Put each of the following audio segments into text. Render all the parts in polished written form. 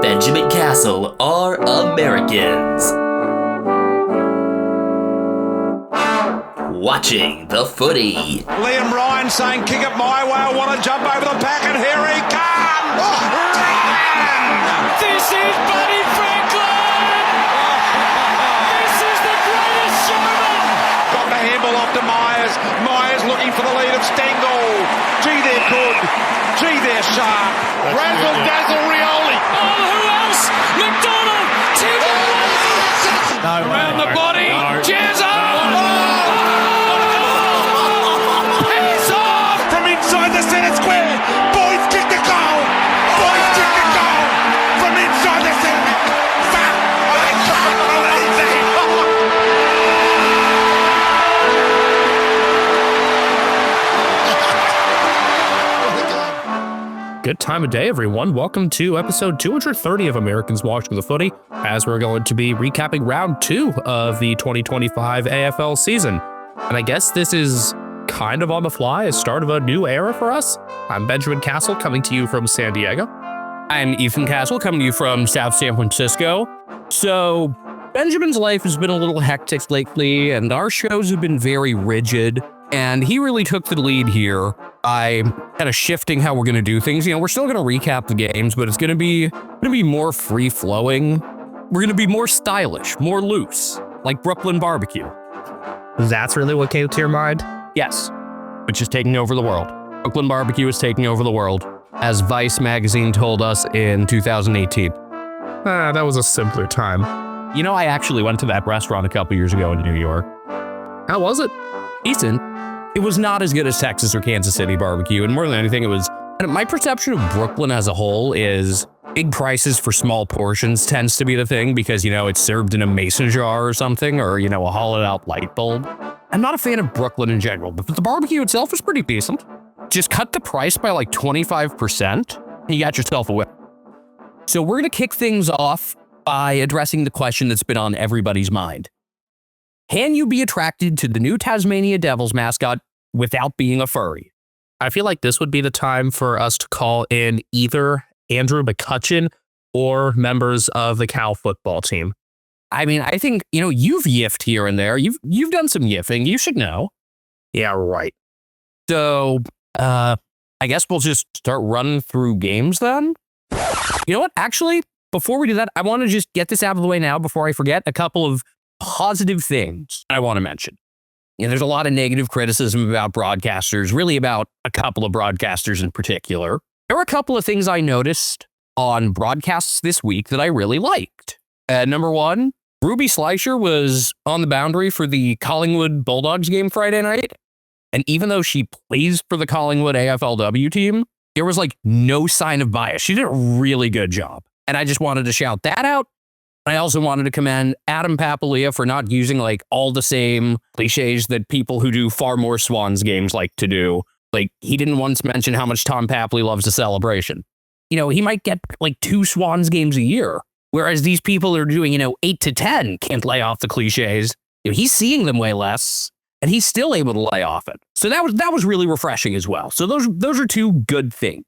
Benjamin Castle are Americans. Watching the footy. Liam Ryan saying, kick it my way, I want to jump over the pack, and here he comes! Ryan! This is Buddy Franklin! This is the greatest showman! Got the handball off to Myers. Myers looking for the lead of Stengel. Gee, they're good. Gee, they're sharp. Razzle dazzle Rioli. Oh, who else? McDonald! No, around the body. Jazz up! He's off from inside the centre square. Boys kick the goal. Boys kick the goal from inside the centre. Fuck! I can't believe it. Good time of day, everyone. Welcome to episode 230 of Americans Watching the Footy, as we're going to be recapping round 2 of the 2025 AFL season. And I guess this is kind of on the fly, a start of a new era for us. I'm Benjamin Castle, coming to you from San Diego. I'm Ethan Castle, coming to you from South San Francisco. So, Benjamin's life has been a little hectic lately, and our shows have been very rigid. And he really took the lead here by kind of shifting how we're going to do things. You know, we're still going to recap the games, but it's going to be more free-flowing. We're going to be more stylish, more loose, like Brooklyn barbecue. That's really what came to your mind? Yes, which is taking over the world. Brooklyn barbecue is taking over the world, as Vice magazine told us in 2018. That was a simpler time. You know, I actually went to that restaurant a couple years ago in New York. How was it? Decent. It was not as good as Texas or Kansas City barbecue, and more than anything, my perception of Brooklyn as a whole is big prices for small portions tends to be the thing because, you know, it's served in a mason jar or something, or, you know, a hollowed out light bulb. I'm not a fan of Brooklyn in general, but the barbecue itself is pretty decent. Just cut the price by like 25%, and you got yourself a whip. So we're going to kick things off by addressing the question that's been on everybody's mind. Can you be attracted to the new Tasmania Devils mascot without being a furry? I feel like this would be the time for us to call in either Andrew McCutcheon or members of the Cal football team. I mean, I think, you know, you've yiffed here and there. You've done some yiffing. You should know. Yeah, right. So, I guess we'll just start running through games then. You know what? Actually, before we do that, I want to just get this out of the way now before I forget a couple of positive things I want to mention. You know, there's a lot of negative criticism about broadcasters, really about a couple of broadcasters in particular. There were a couple of things I noticed on broadcasts this week that I really liked. Number one, Ruby Slicer was on the boundary for the Collingwood Bulldogs game Friday night. And even though she plays for the Collingwood AFLW team, there was like no sign of bias. She did a really good job. And I just wanted to shout that out. I also wanted to commend Adam Papalia for not using like all the same cliches that people who do far more Swans games like to do. Like, he didn't once mention how much Tom Papley loves a celebration. You know, he might get like 2 Swans games a year, whereas these people are doing, 8 to 10, can't lay off the cliches. You know, he's seeing them way less, and he's still able to lay off it. So that was really refreshing as well. So those are 2 good things.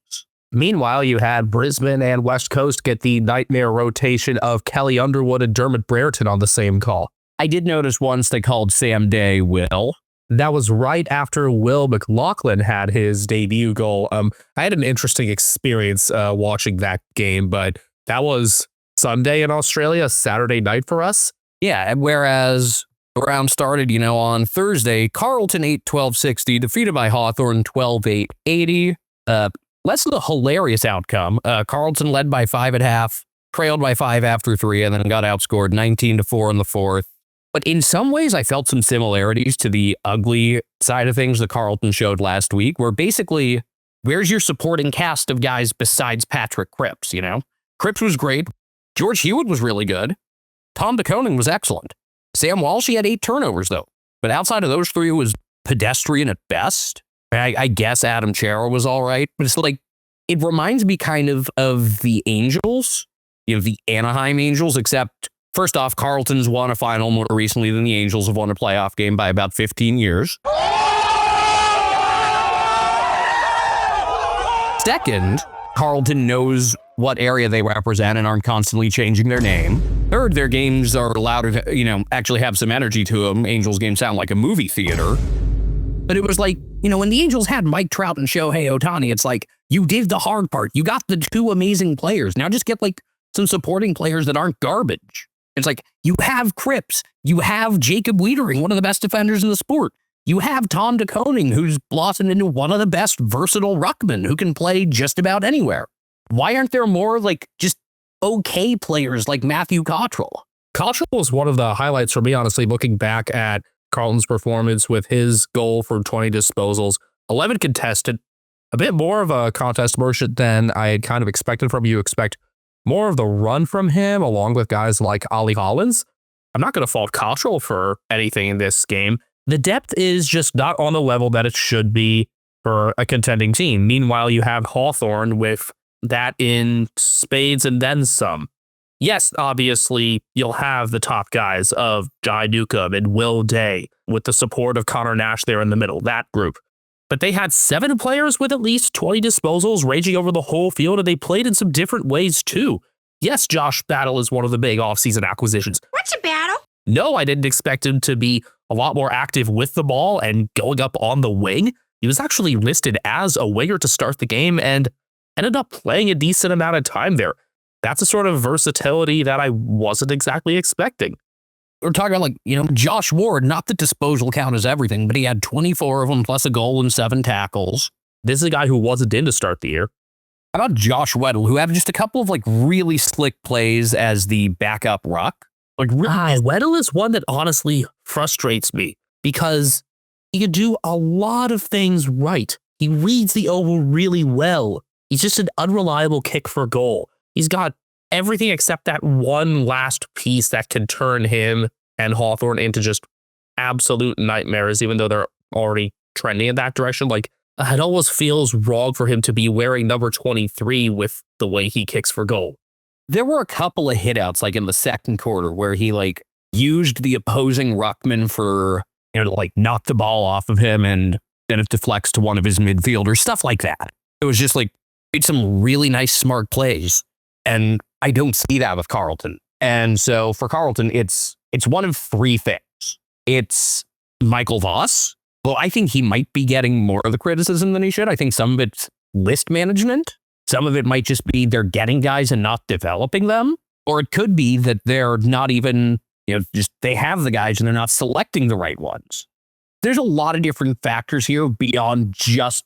Meanwhile, you had Brisbane and West Coast get the nightmare rotation of Kelly Underwood and Dermot Brereton on the same call. I did notice once they called Sam Day Will. That was right after Will McLaughlin had his debut goal. I had an interesting experience watching that game, but that was Sunday in Australia, Saturday night for us. Yeah, whereas the round started, on Thursday, Carlton 8-12-60, defeated by Hawthorn 12-8-80. Less of a hilarious outcome. Carlton led by 5 at half, trailed by 5 after 3, and then got outscored 19-4 in the 4th. But in some ways, I felt some similarities to the ugly side of things that Carlton showed last week, where basically, where's your supporting cast of guys besides Patrick Cripps, Cripps was great. George Hewitt was really good. Tom DeConing was excellent. Sam Walsh, he had 8 turnovers, though. But outside of those 3, it was pedestrian at best. I guess Adam Chara was all right, but it's like, it reminds me kind of the Angels, the Anaheim Angels, except first off, Carlton's won a final more recently than the Angels have won a playoff game by about 15 years. Second, Carlton knows what area they represent and aren't constantly changing their name. Third, their games are allowed to, actually have some energy to them. Angels games sound like a movie theater. But it was like, when the Angels had Mike Trout and Shohei Ohtani, it's like, you did the hard part. You got the two amazing players. Now just get like some supporting players that aren't garbage. It's like, you have Cripps. You have Jacob Wiedering, one of the best defenders in the sport. You have Tom DeConing, who's blossomed into one of the best versatile ruckmen who can play just about anywhere. Why aren't there more like just okay players like Matthew Cottrell? Cottrell was one of the highlights for me, honestly, looking back at Carlton's performance with his goal for 20 disposals, 11 contested, a bit more of a contest merchant than I had kind of expected from you. Expect more of the run from him, along with guys like Ollie Hollins. I'm not going to fault Cottrell for anything in this game. The depth is just not on the level that it should be for a contending team. Meanwhile, you have Hawthorn with that in spades and then some. Yes, obviously, you'll have the top guys of Jai Newcomb and Will Day with the support of Connor Nash there in the middle, that group. But they had 7 players with at least 20 disposals ranging over the whole field, and they played in some different ways too. Yes, Josh Battle is one of the big offseason acquisitions. What's a battle? No, I didn't expect him to be a lot more active with the ball and going up on the wing. He was actually listed as a winger to start the game and ended up playing a decent amount of time there. That's a sort of versatility that I wasn't exactly expecting. We're talking about Josh Ward, not that disposal count is everything, but he had 24 of them plus a goal and 7 tackles. This is a guy who wasn't in to start the year. How about Josh Weddle, who had just a couple of really slick plays as the backup ruck? Weddle is one that honestly frustrates me because he could do a lot of things right. He reads the oval really well. He's just an unreliable kick for goal. He's got everything except that one last piece that can turn him and Hawthorn into just absolute nightmares, even though they're already trending in that direction. It almost feels wrong for him to be wearing number 23 with the way he kicks for goal. There were a couple of hitouts in the second quarter where he used the opposing ruckman for, to knock the ball off of him and then it deflects to one of his midfielders, stuff like that. It was just made some really nice, smart plays. And I don't see that with Carlton. And so for Carlton, it's one of 3 things. It's Michael Voss. Well, I think he might be getting more of the criticism than he should. I think some of it's list management. Some of it might just be they're getting guys and not developing them. Or it could be that they're not even, just they have the guys and they're not selecting the right ones. There's a lot of different factors here beyond just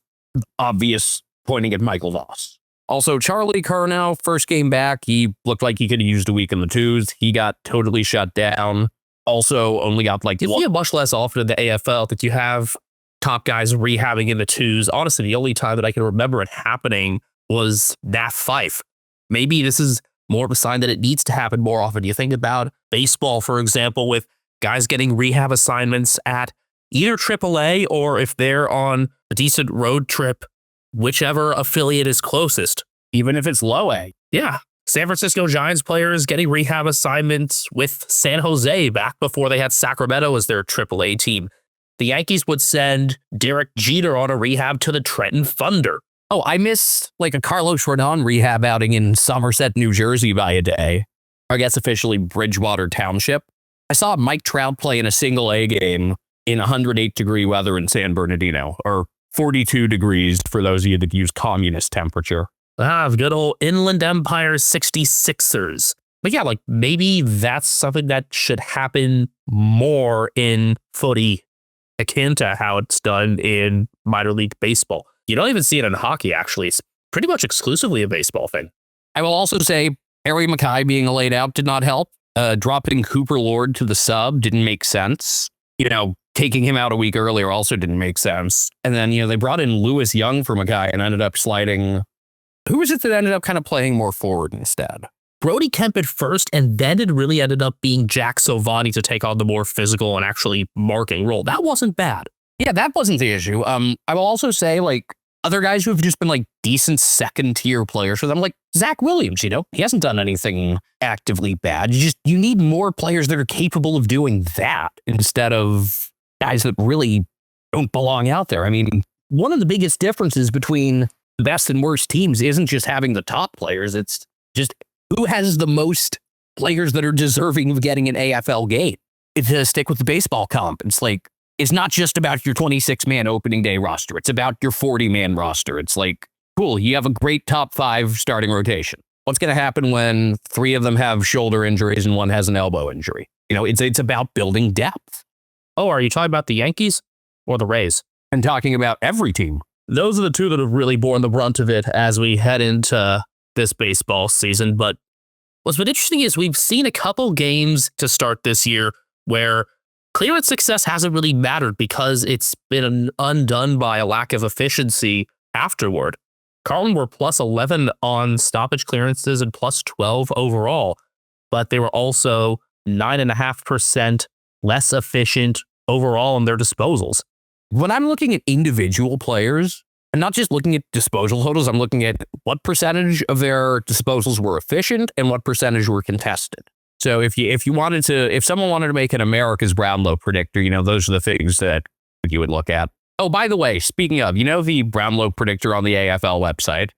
obvious pointing at Michael Voss. Also, Charlie Curnow, first game back, he looked like he could have used a week in the twos. He got totally shut down. Also, only got you see it much less often in the AFL that you have top guys rehabbing in the twos. Honestly, the only time that I can remember it happening was Nat Fife. Maybe this is more of a sign that it needs to happen more often. You think about baseball, for example, with guys getting rehab assignments at either AAA or if they're on a decent road trip, whichever affiliate is closest, even if it's low A. Yeah. San Francisco Giants players getting rehab assignments with San Jose back before they had Sacramento as their AAA team. The Yankees would send Derek Jeter on a rehab to the Trenton Thunder. Oh, I missed a Carlos Rodon rehab outing in Somerset, New Jersey by a day. I guess officially Bridgewater Township. I saw Mike Trout play in a single A game in 108-degree weather in San Bernardino, or 42 degrees for those of you that use communist temperature. Good old Inland Empire 66ers. But yeah, maybe that's something that should happen more in footy, akin to how it's done in minor league baseball. You don't even see it in hockey, actually. It's pretty much exclusively a baseball thing. I will also say Harry Mackay being laid out did not help. Dropping Cooper Lord to the sub didn't make sense. Taking him out a week earlier also didn't make sense. And then, they brought in Lewis Young for Mackay and ended up sliding. Who was it that ended up kind of playing more forward instead? Brody Kemp at first, and then it really ended up being Jack Sovani to take on the more physical and actually marking role. That wasn't bad. Yeah, that wasn't the issue. I will also say, other guys who have just been decent second-tier players for them, Zach Williams, he hasn't done anything actively bad. You need more players that are capable of doing that instead of guys that really don't belong out there. I mean, one of the biggest differences between best and worst teams isn't just having the top players. It's just who has the most players that are deserving of getting an AFL game. To stick with the baseball comp, it's like, it's not just about your 26-man opening day roster. It's about your 40-man roster. It's like, cool, you have a great top 5 starting rotation. What's going to happen when 3 of them have shoulder injuries and 1 has an elbow injury? It's about building depth. Oh, are you talking about the Yankees or the Rays? And talking about every team. Those are the 2 that have really borne the brunt of it as we head into this baseball season. But what's been interesting is we've seen a couple games to start this year where clearance success hasn't really mattered because it's been undone by a lack of efficiency afterward. Carlton were plus 11 on stoppage clearances and plus 12 overall, but they were also 9.5% less efficient overall in their disposals. When I'm looking at individual players, and not just looking at disposal totals, I'm looking at what percentage of their disposals were efficient and what percentage were contested. So if someone wanted to make an America's Brownlow predictor, those are the things that you would look at. Oh, by the way, speaking of, the Brownlow predictor on the AFL website?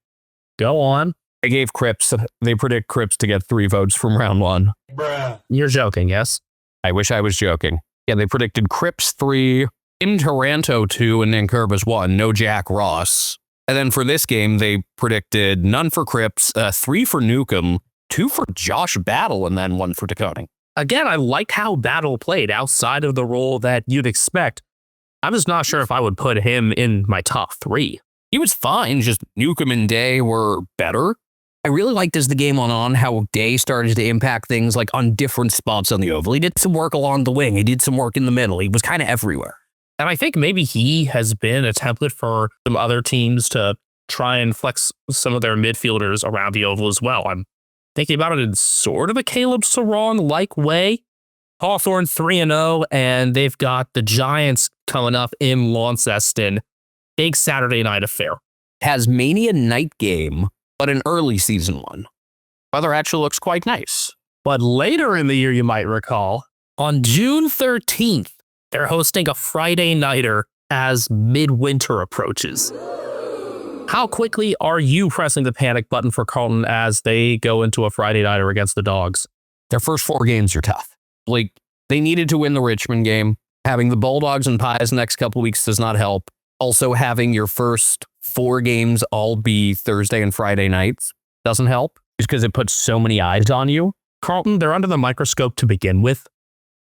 Go on. They predict Cripps to get 3 votes from round 1. Bruh. You're joking, yes? I wish I was joking. Yeah, they predicted Cripps 3, Tim Taranto 2, and Nankervis 1. No Jack Ross. And then for this game, they predicted none for Cripps, 3 for Newcomb, 2 for Josh Battle, and then 1 for DeConing. Again, I liked how Battle played outside of the role that you'd expect. I'm just not sure if I would put him in my top 3. He was fine, just Newcomb and Day were better. I really liked as the game went on how Day started to impact things like on different spots on the oval. He did some work along the wing. He did some work in the middle. He was kind of everywhere. And I think maybe he has been a template for some other teams to try and flex some of their midfielders around the oval as well. I'm thinking about it in sort of a Caleb Sarong-like way. Hawthorn 3-0, and they've got the Giants coming up in Launceston. Big Saturday night affair. Tasmania night game, but an early season one. Weather actually looks quite nice. But later in the year, you might recall, on June 13th, they're hosting a Friday nighter as midwinter approaches. How quickly are you pressing the panic button for Carlton as they go into a Friday nighter against the Dogs? Their first 4 games are tough. Like, they needed to win the Richmond game. Having the Bulldogs and Pies the next couple weeks does not help. Also, having your first 4 games all be Thursday and Friday nights doesn't help, just because it puts so many eyes on you. Carlton, they're under the microscope to begin with.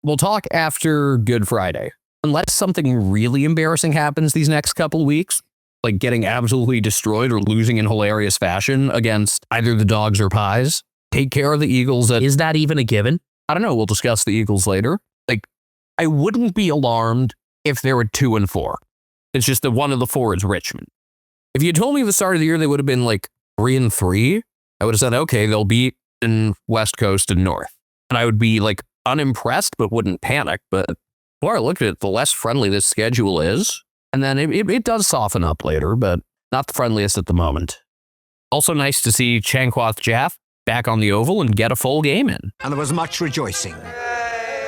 We'll talk after Good Friday. Unless something really embarrassing happens these next couple weeks, like getting absolutely destroyed or losing in hilarious fashion against either the Dogs or Pies, take care of the Eagles. Is that even a given? I don't know. We'll discuss the Eagles later. Like, I wouldn't be alarmed if they were 2-4. It's just that one of the 4 is Richmond. If you told me at the start of the year they would have been like 3-3, I would have said, okay, they'll beat in West Coast and North. And I would be like unimpressed, but wouldn't panic. But the more I look at it, the less friendly this schedule is. And then it does soften up later, but not the friendliest at the moment. Also nice to see Chankwath Jaff back on the oval and get a full game in. And there was much rejoicing.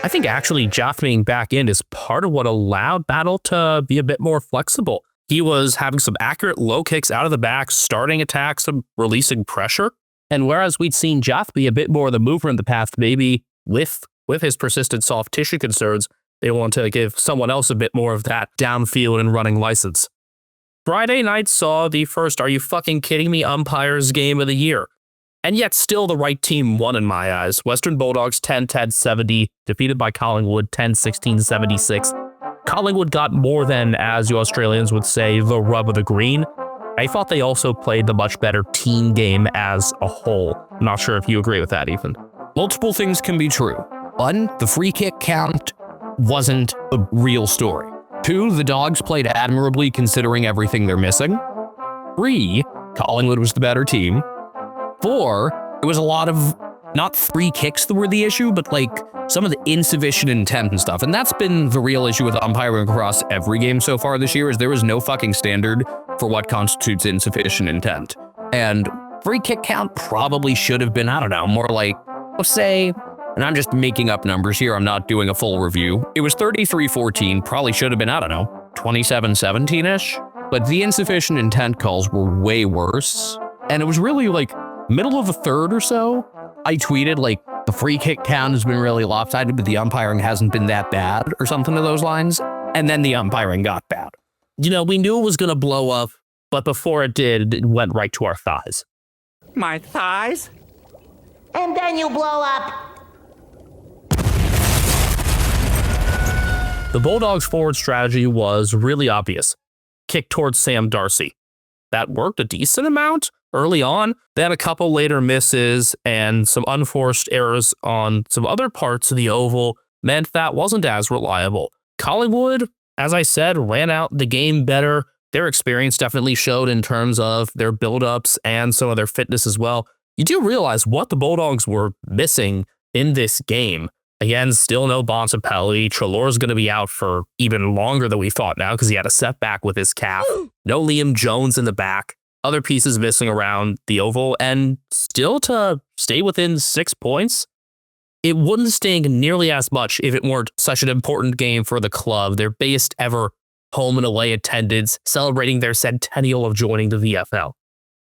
I think actually Jaff being back in is part of what allowed Battle to be a bit more flexible. He was having some accurate low kicks out of the back, starting attacks and releasing pressure. And whereas we'd seen Jaff be a bit more of the mover in the past, maybe with his persistent soft tissue concerns, they want to give someone else a bit more of that downfield and running license. Friday night saw the first "are you fucking kidding me" umpires game of the year. And yet still the right team won in my eyes. Western Bulldogs 10-10-70, defeated by Collingwood 10-16-76. Collingwood got more than, as you Australians would say, the rub of the green. I thought they also played the much better team game as a whole. I'm not sure if you agree with that, Ethan. Multiple things can be true. 1, the free kick count wasn't a real story. 2, the Dogs played admirably considering everything they're missing. 3, Collingwood was the better team. 4, it was a lot of not free kicks that were the issue, but like some of the insufficient intent and stuff. And that's been the real issue with umpiring across every game so far this year, is there is no fucking standard for what constitutes insufficient intent. And free kick count probably should have been, I don't know, more like, let's say, and I'm just making up numbers here, I'm not doing a full review. It was 33-14, probably should have been, I don't know, 27-17-ish. but the insufficient intent calls were way worse. And it was really like middle of the third or so, I tweeted like the free kick count has been really lopsided, but the umpiring hasn't been that bad or something of those lines. And then the umpiring got bad. You know, we knew it was going to blow up, but before it did, it went right to our thighs. My thighs? And then you blow up. The Bulldogs' forward strategy was really obvious. Kick towards Sam Darcy. That worked a decent amount early on. Then a couple later misses and some unforced errors on some other parts of the oval meant that wasn't as reliable. Collingwood, as I said, ran out the game better. Their experience definitely showed in terms of their build-ups and some of their fitness as well. You do realize what the Bulldogs were missing in this game. Again, still no Bontempelli. Treloar's going to be out for even longer than we thought now because he had a setback with his calf. No Liam Jones in the back. Other pieces missing around the oval. And still to stay within 6 points, it wouldn't sting nearly as much if it weren't such an important game for the club. Their biggest ever home and away attendance, celebrating their centennial of joining the VFL.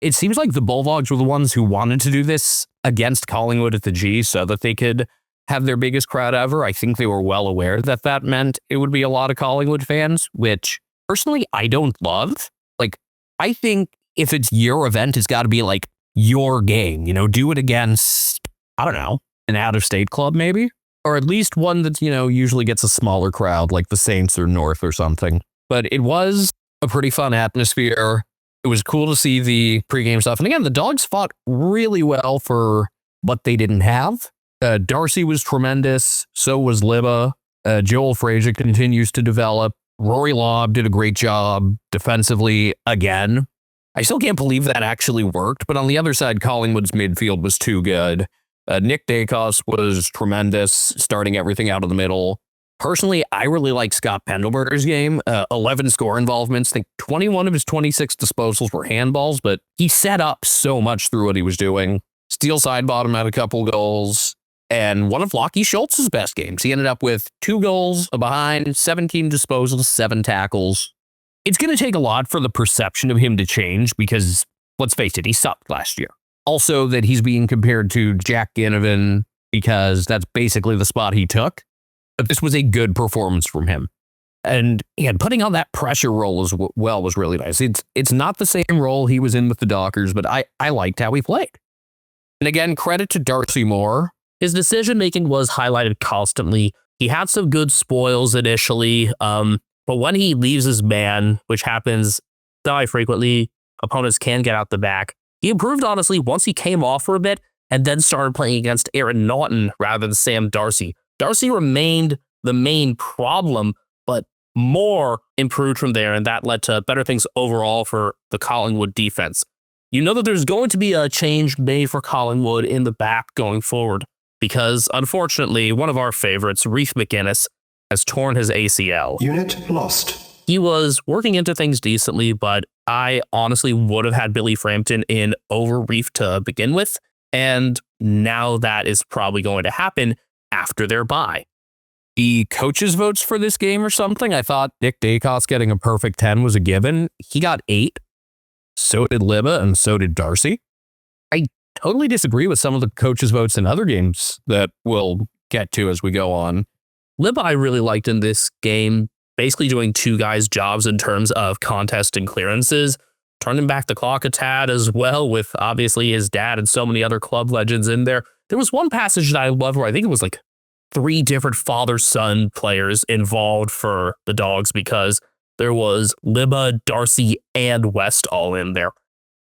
It seems like the Bulldogs were the ones who wanted to do this against Collingwood at the G so that they could have their biggest crowd ever. I think they were well aware that that meant it would be a lot of Collingwood fans, which personally I don't love. Like, I think if it's your event, it's got to be like your game, you know, do it against, I don't know, an out-of-state club maybe, or at least one that, you know, usually gets a smaller crowd like the Saints or North or something. But it was a pretty fun atmosphere. It was cool to see the pregame stuff. And again, the Dogs fought really well for what they didn't have. Darcy was tremendous. So was Libba. Joel Frazier continues to develop. Rory Lobb did a great job defensively again. I still can't believe that actually worked. But on the other side, Collingwood's midfield was too good. Nick Dacos was tremendous, starting everything out of the middle. Personally, I really like Scott Pendelberger's game. 11 score involvements. I think 21 of his 26 disposals were handballs, but he set up so much through what he was doing. Steel side bottom had a couple goals. And one of Lachie Schultz's best games. He ended up with 2 goals, a behind, 17 disposals, 7 tackles. It's going to take a lot for the perception of him to change because, let's face it, he sucked last year. Also that he's being compared to Jack Ginnivan because that's basically the spot he took. But this was a good performance from him. And putting on that pressure role as well was really nice. It's not the same role he was in with the Dockers, but I liked how he played. And again, credit to Darcy Moore. His decision-making was highlighted constantly. He had some good spoils initially, but when he leaves his man, which happens semi-frequently, opponents can get out the back. He improved, honestly, once he came off for a bit and then started playing against Aaron Naughton rather than Sam Darcy. Darcy remained the main problem, but Moore improved from there, and that led to better things overall for the Collingwood defense. You know that there's going to be a change made for Collingwood in the back going forward, because unfortunately, one of our favorites, Reef McGuinness, has torn his ACL. Unit lost. He was working into things decently, but I honestly would have had Billy Frampton in over Reef to begin with, and now that is probably going to happen after their bye. The coaches' votes for this game or something, I thought Nick Dacos getting a perfect 10 was a given. He got 8. So did Libba, and so did Darcy. I totally disagree with some of the coaches' votes in other games that we'll get to as we go on. Libba I really liked in this game, basically doing 2 guys' jobs in terms of contest and clearances, turning back the clock a tad as well with obviously his dad and so many other club legends in there. There was one passage that I loved where I think it was like 3 different father-son players involved for the Dogs because there was Libba, Darcy, and West all in there.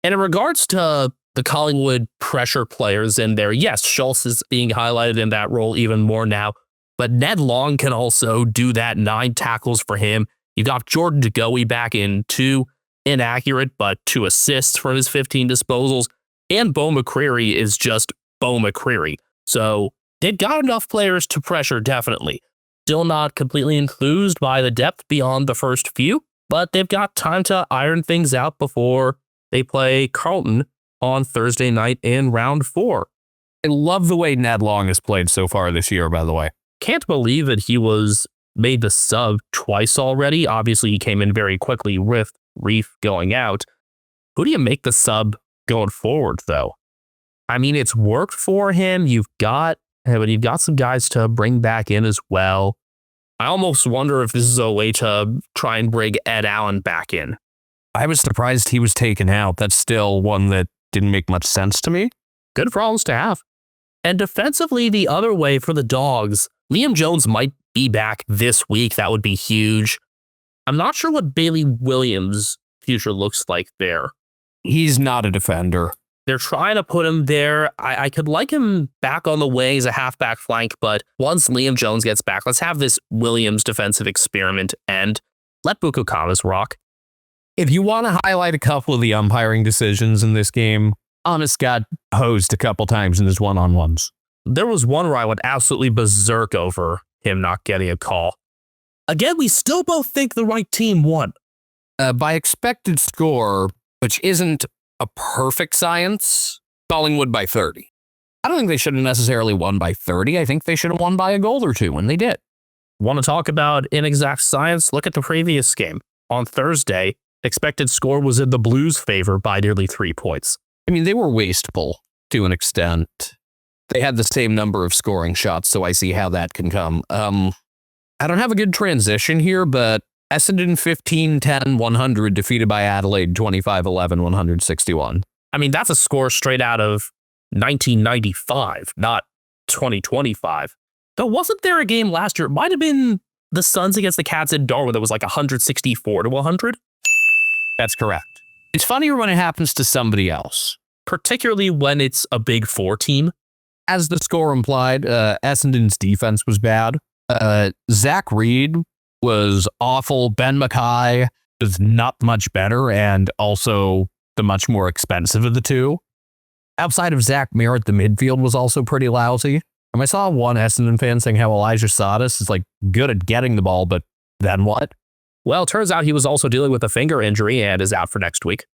And in regards to the Collingwood pressure players in there, yes, Schultz is being highlighted in that role even more now, but Ned Long can also do that. 9 tackles for him. You got Jordan DeGoey back in 2, inaccurate, but 2 assists for his 15 disposals. And Bo McCreary is just Bo McCreary. So they've got enough players to pressure, definitely. Still not completely enthused by the depth beyond the first few, but they've got time to iron things out before they play Carlton on Thursday night in round 4. I love the way Ned Long has played so far this year, by the way. Can't believe that he was made the sub twice already. Obviously, he came in very quickly with Reef going out. Who do you make the sub going forward, though? I mean, it's worked for him. But you've got some guys to bring back in as well. I almost wonder if this is a way to try and bring Ed Allen back in. I was surprised he was taken out. That's still one that didn't make much sense to me. Good problems to have. And defensively, the other way for the Dogs, Liam Jones might be back this week. That would be huge. I'm not sure what Bailey Williams' future looks like there. He's not a defender. They're trying to put him there. I could like him back on the wing as a halfback flank, but once Liam Jones gets back, let's have this Williams defensive experiment and let Bukakas rock. If you want to highlight a couple of the umpiring decisions in this game, Honest got hosed a couple times in his one-on-ones. There was one where I went absolutely berserk over him not getting a call. Again, we still both think the right team won. By expected score, which isn't a perfect science, Collingwood by 30. I don't think they should have necessarily won by 30. I think they should have won by a goal or two, and they did. Want to talk about inexact science? Look at the previous game. On Thursday, expected score was in the Blues' favor by nearly 3 points. I mean, they were wasteful to an extent. They had the same number of scoring shots, so I see how that can come. I don't have a good transition here, but Essendon 15-10-100 defeated by Adelaide 25-11-161. I mean, that's a score straight out of 1995, not 2025. Though wasn't there a game last year? It might have been the Suns against the Cats in Darwin that was like 164-100. That's correct. It's funnier when it happens to somebody else. Particularly when it's a Big Four team. As the score implied, Essendon's defense was bad. Zach Reed was awful. Ben Mackay was not much better and also the much more expensive of the two. Outside of Zach Merritt, the midfield was also pretty lousy. And I saw one Essendon fan saying how Elijah Sadas is like good at getting the ball, but then what? Well, it turns out he was also dealing with a finger injury and is out for next week.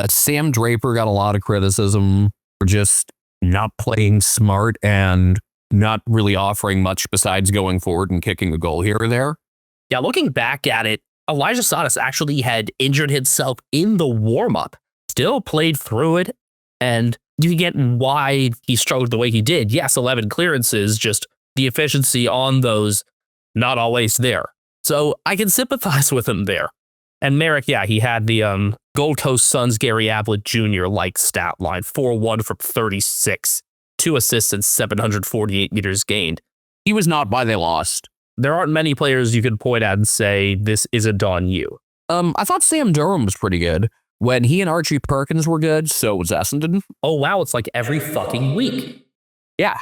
Sam Draper got a lot of criticism for just not playing smart and not really offering much besides going forward and kicking a goal here or there. Yeah, looking back at it, Elijah Sadas actually had injured himself in the warm-up, still played through it, and you get why he struggled the way he did. Yes, 11 clearances, just the efficiency on those, not always there. So I can sympathize with him there. And Merrick, yeah, he had the Gold Coast Suns Gary Ablett Jr. like stat line, 4-1 from 36, 2 assists and 748 meters gained. He was not why they lost. There aren't many players you can point at and say, this isn't on you. I thought Sam Durham was pretty good. When he and Archie Perkins were good, so was Essendon. Oh, wow, it's like every fucking week. Yeah.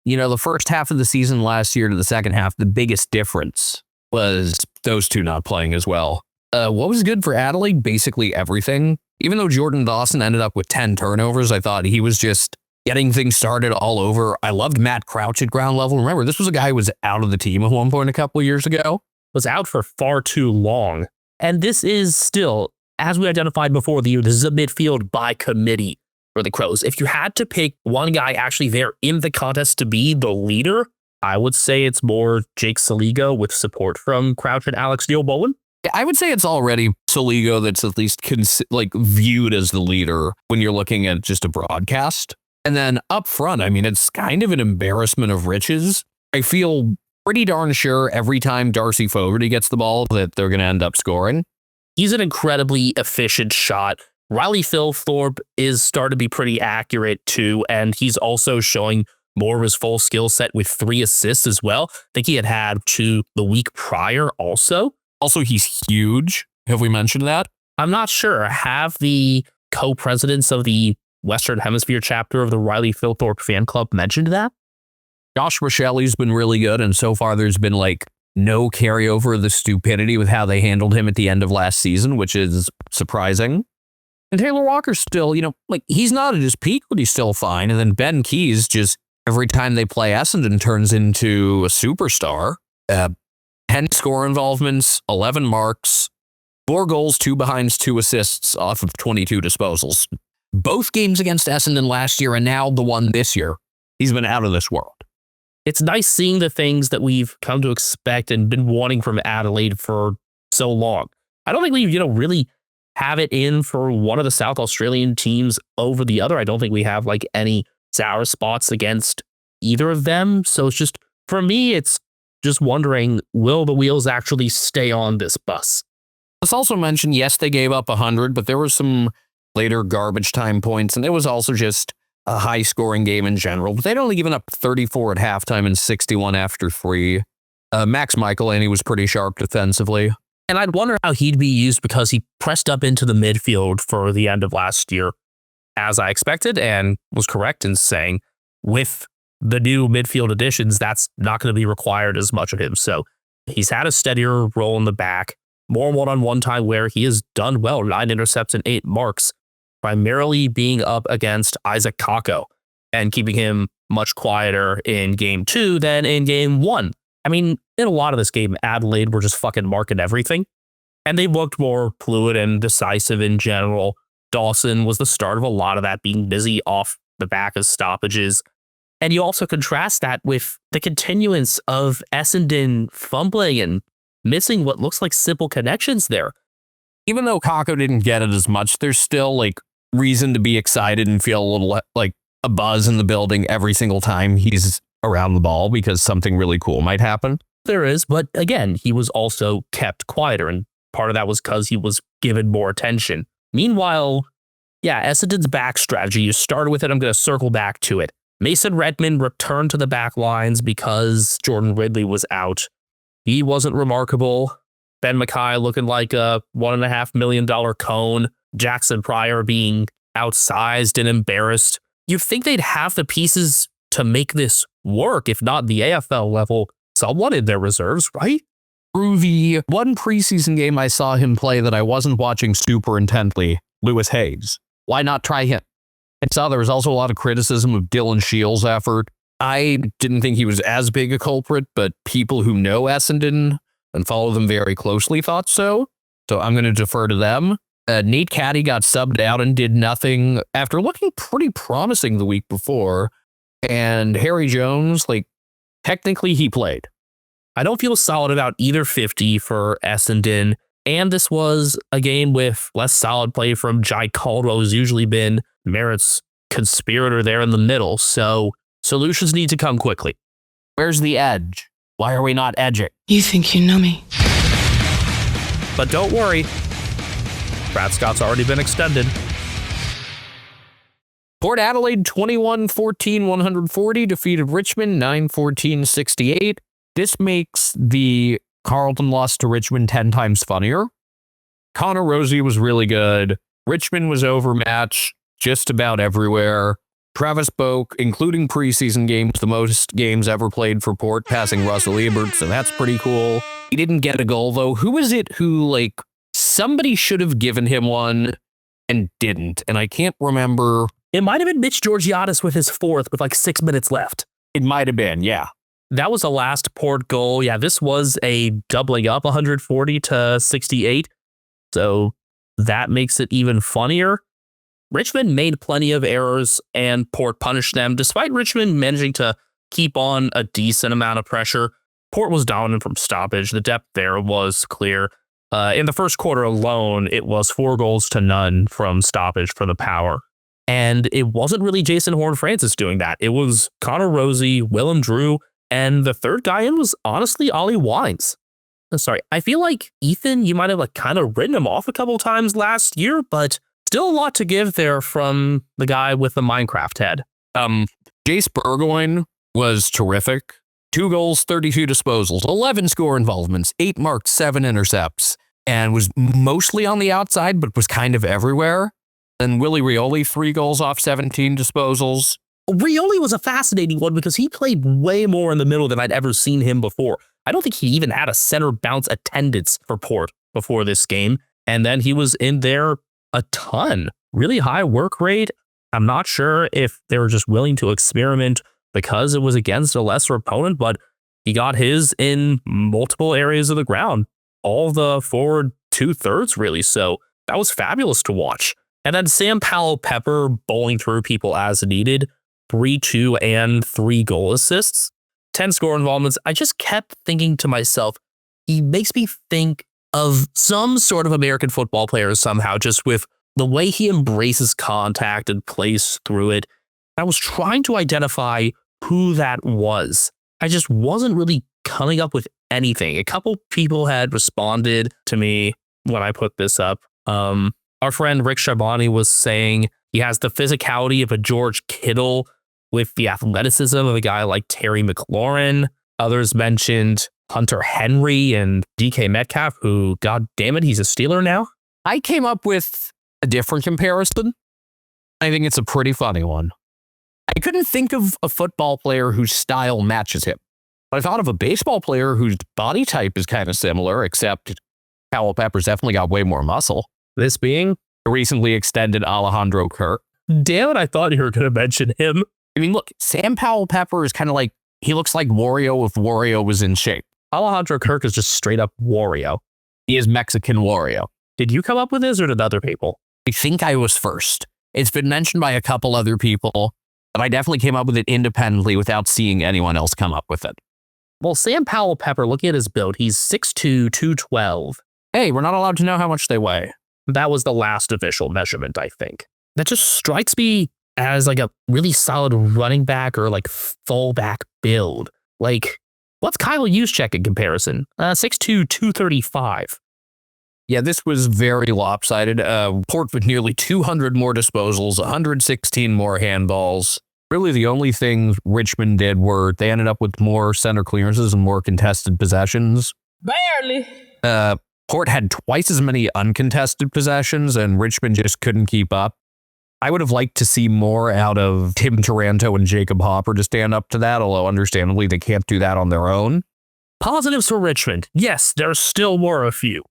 You know, the first half of the season last year to the second half, the biggest difference was those two not playing as well. What was good for Adelaide? Basically everything. Even though Jordan Dawson ended up with 10 turnovers, I thought he was just getting things started all over. I loved Matt Crouch at ground level. Remember, this was a guy who was out of the team at one point a couple of years ago. Was out for far too long. And this is still, as we identified before the year, this is a midfield by committee for the Crows. If you had to pick one guy actually there in the contest to be the leader, I would say it's more Jake Saligo with support from Crouch and Alex Neil-Bowen. I would say it's already Saligo that's at least viewed as the leader when you're looking at just a broadcast. And then up front, I mean, it's kind of an embarrassment of riches. I feel pretty darn sure every time Darcy Fogarty gets the ball that they're going to end up scoring. He's an incredibly efficient shot. Riley Philthorpe is starting to be pretty accurate too, and he's also showing more of his full skill set with 3 assists as well. I think he had 2 the week prior also. Also, he's huge. Have we mentioned that? I'm not sure. Have the co-presidents of the Western Hemisphere chapter of the Riley Philthorpe fan club mentioned that? Josh Rochelli's been really good, and so far there's been no carryover of the stupidity with how they handled him at the end of last season, which is surprising. And Taylor Walker's still, he's not at his peak, but he's still fine. And then Ben Keys just, every time they play Essendon, turns into a superstar. 10 score involvements, 11 marks, 4 goals, 2 behinds, 2 assists off of 22 disposals. Both games against Essendon last year and now the one this year. He's been out of this world. It's nice seeing the things that we've come to expect and been wanting from Adelaide for so long. I don't think we've, really have it in for one of the South Australian teams over the other. I don't think we have like any sour spots against either of them. So it's just, for me, it's just wondering, will the wheels actually stay on this bus? Let's also mention, yes, they gave up 100, but there were some later garbage time points, and it was also just a high-scoring game in general. But they'd only given up 34 at halftime and 61 after 3. Max Michelini was pretty sharp defensively. And I'd wonder how he'd be used, because he pressed up into the midfield for the end of last year, as I expected, and was correct in saying with the new midfield additions, that's not going to be required as much of him. So he's had a steadier role in the back, more one-on-one time where he has done well, 9 intercepts and 8 marks, primarily being up against Isaac Kako and keeping him much quieter in game 2 than in game 1. I mean, in a lot of this game, Adelaide were just fucking marking everything, and they looked more fluid and decisive in general. Dawson was the start of a lot of that, being busy off the back of stoppages. And you also contrast that with the continuance of Essendon fumbling and missing what looks like simple connections there. Even though Kako didn't get it as much, there's still like reason to be excited and feel a little like a buzz in the building every single time he's around the ball, because something really cool might happen. There is, but again, he was also kept quieter, and part of that was because he was given more attention. Meanwhile, yeah, Essendon's back strategy, you started with it, I'm going to circle back to it. Mason Redmond returned to the back lines because Jordan Ridley was out. He wasn't remarkable. Ben Mackay looking like a $1.5 million cone. Jackson Pryor being outsized and embarrassed. You'd think they'd have the pieces to make this work, if not the AFL level, someone in their reserves, right? Through the one preseason game I saw him play that I wasn't watching super intently, Lewis Hayes. Why not try him? I saw there was also a lot of criticism of Dylan Shields' effort. I didn't think he was as big a culprit, but people who know Essendon and follow them very closely thought so. So I'm going to defer to them. Nate Caddy got subbed out and did nothing after looking pretty promising the week before. And Harry Jones, like, technically he played. I don't feel solid about either 50 for Essendon. And this was a game with less solid play from Jai Caldwell, who's usually been Merritt's conspirator there in the middle. So solutions need to come quickly. Where's the edge? Why are we not edging? You think you know me. But don't worry, Brad Scott's already been extended. Port Adelaide 21-14-140 defeated Richmond 9-14-68. This makes the Carlton loss to Richmond 10 times funnier. Connor Rosie was really good. Richmond was overmatched just about everywhere. Travis Boak, including preseason games, the most games ever played for Port, passing Russell Ebert, so that's pretty cool. He didn't get a goal, though. Who is it who, like, somebody should have given him one and didn't? And I can't remember. It might have been Mitch Georgiadis with his 4th with like 6 minutes left. It might have been, yeah. That was the last Port goal. Yeah, this was a doubling up, 140-68. So that makes it even funnier. Richmond made plenty of errors and Port punished them. Despite Richmond managing to keep on a decent amount of pressure, Port was dominant from stoppage. The depth there was clear. In the first quarter alone, it was 4-0 from stoppage for the Power. And it wasn't really Jason Horne-Francis doing that. It was Connor Rosie, Willem Drew, and the third guy in was honestly Ollie Wines. Sorry, I feel like Ethan, you might have like kind of written him off a couple times last year, but still a lot to give there from the guy with the Minecraft head. Jace Burgoyne was terrific. 2 goals, 32 disposals, 11 score involvements, 8 marks, 7 intercepts, and was mostly on the outside, but was kind of everywhere. And Willie Rioli, 3 goals off 17 disposals. Rioli was a fascinating one because he played way more in the middle than I'd ever seen him before. I don't think he even had a center bounce attendance for Port before this game. And then he was in there a ton. Really high work rate. I'm not sure if they were just willing to experiment because it was against a lesser opponent, but he got his in multiple areas of the ground. All the forward 2/3 really. So that was fabulous to watch. And then Sam Powell-Pepper bowling through people as needed. 3, 2, and 3 goal assists. 10 score involvements. I just kept thinking to myself, he makes me think of some sort of American football player somehow, just with the way he embraces contact and plays through it. I was trying to identify who that was. I just wasn't really coming up with anything. A couple people had responded to me when I put this up. Our friend Rick Shabani was saying he has the physicality of a George Kittle with the athleticism of a guy like Terry McLaurin. Others mentioned Hunter Henry and DK Metcalf, who, god damn it, he's a Steeler now. I came up with a different comparison. I think it's a pretty funny one. I couldn't think of a football player whose style matches him. But I thought of a baseball player whose body type is kind of similar, except Powell Pepper's definitely got way more muscle. This being The recently extended Alejandro Kirk. damn it, I thought you were going to mention him. I mean, look, Sam Powell Pepper is kind of like, he looks like Wario if Wario was in shape. Alejandro Kirk is just straight up Wario. He is Mexican Wario. Did you come up with this or did other people? I think I was first. It's been mentioned by a couple other people, but I definitely came up with it independently without seeing anyone else come up with it. Well, Sam Powell Pepper, looking at his build, he's 6'2", 212. Hey, we're not allowed to know how much they weigh. That was the last official measurement, I think. That just strikes me as like a really solid running back or like fullback build. Like, what's Kyle Juszczyk in comparison? 6'2", 235. Yeah, this was very lopsided. Port with nearly 200 more disposals, 116 more handballs. Really, the only thing Richmond did were they ended up with more center clearances and more contested possessions. Barely. Port had twice as many uncontested possessions, and Richmond just couldn't keep up. I would have liked to see more out of Tim Taranto and Jacob Hopper to stand up to that, although understandably they can't do that on their own. Positives for Richmond. Yes, there still were a few.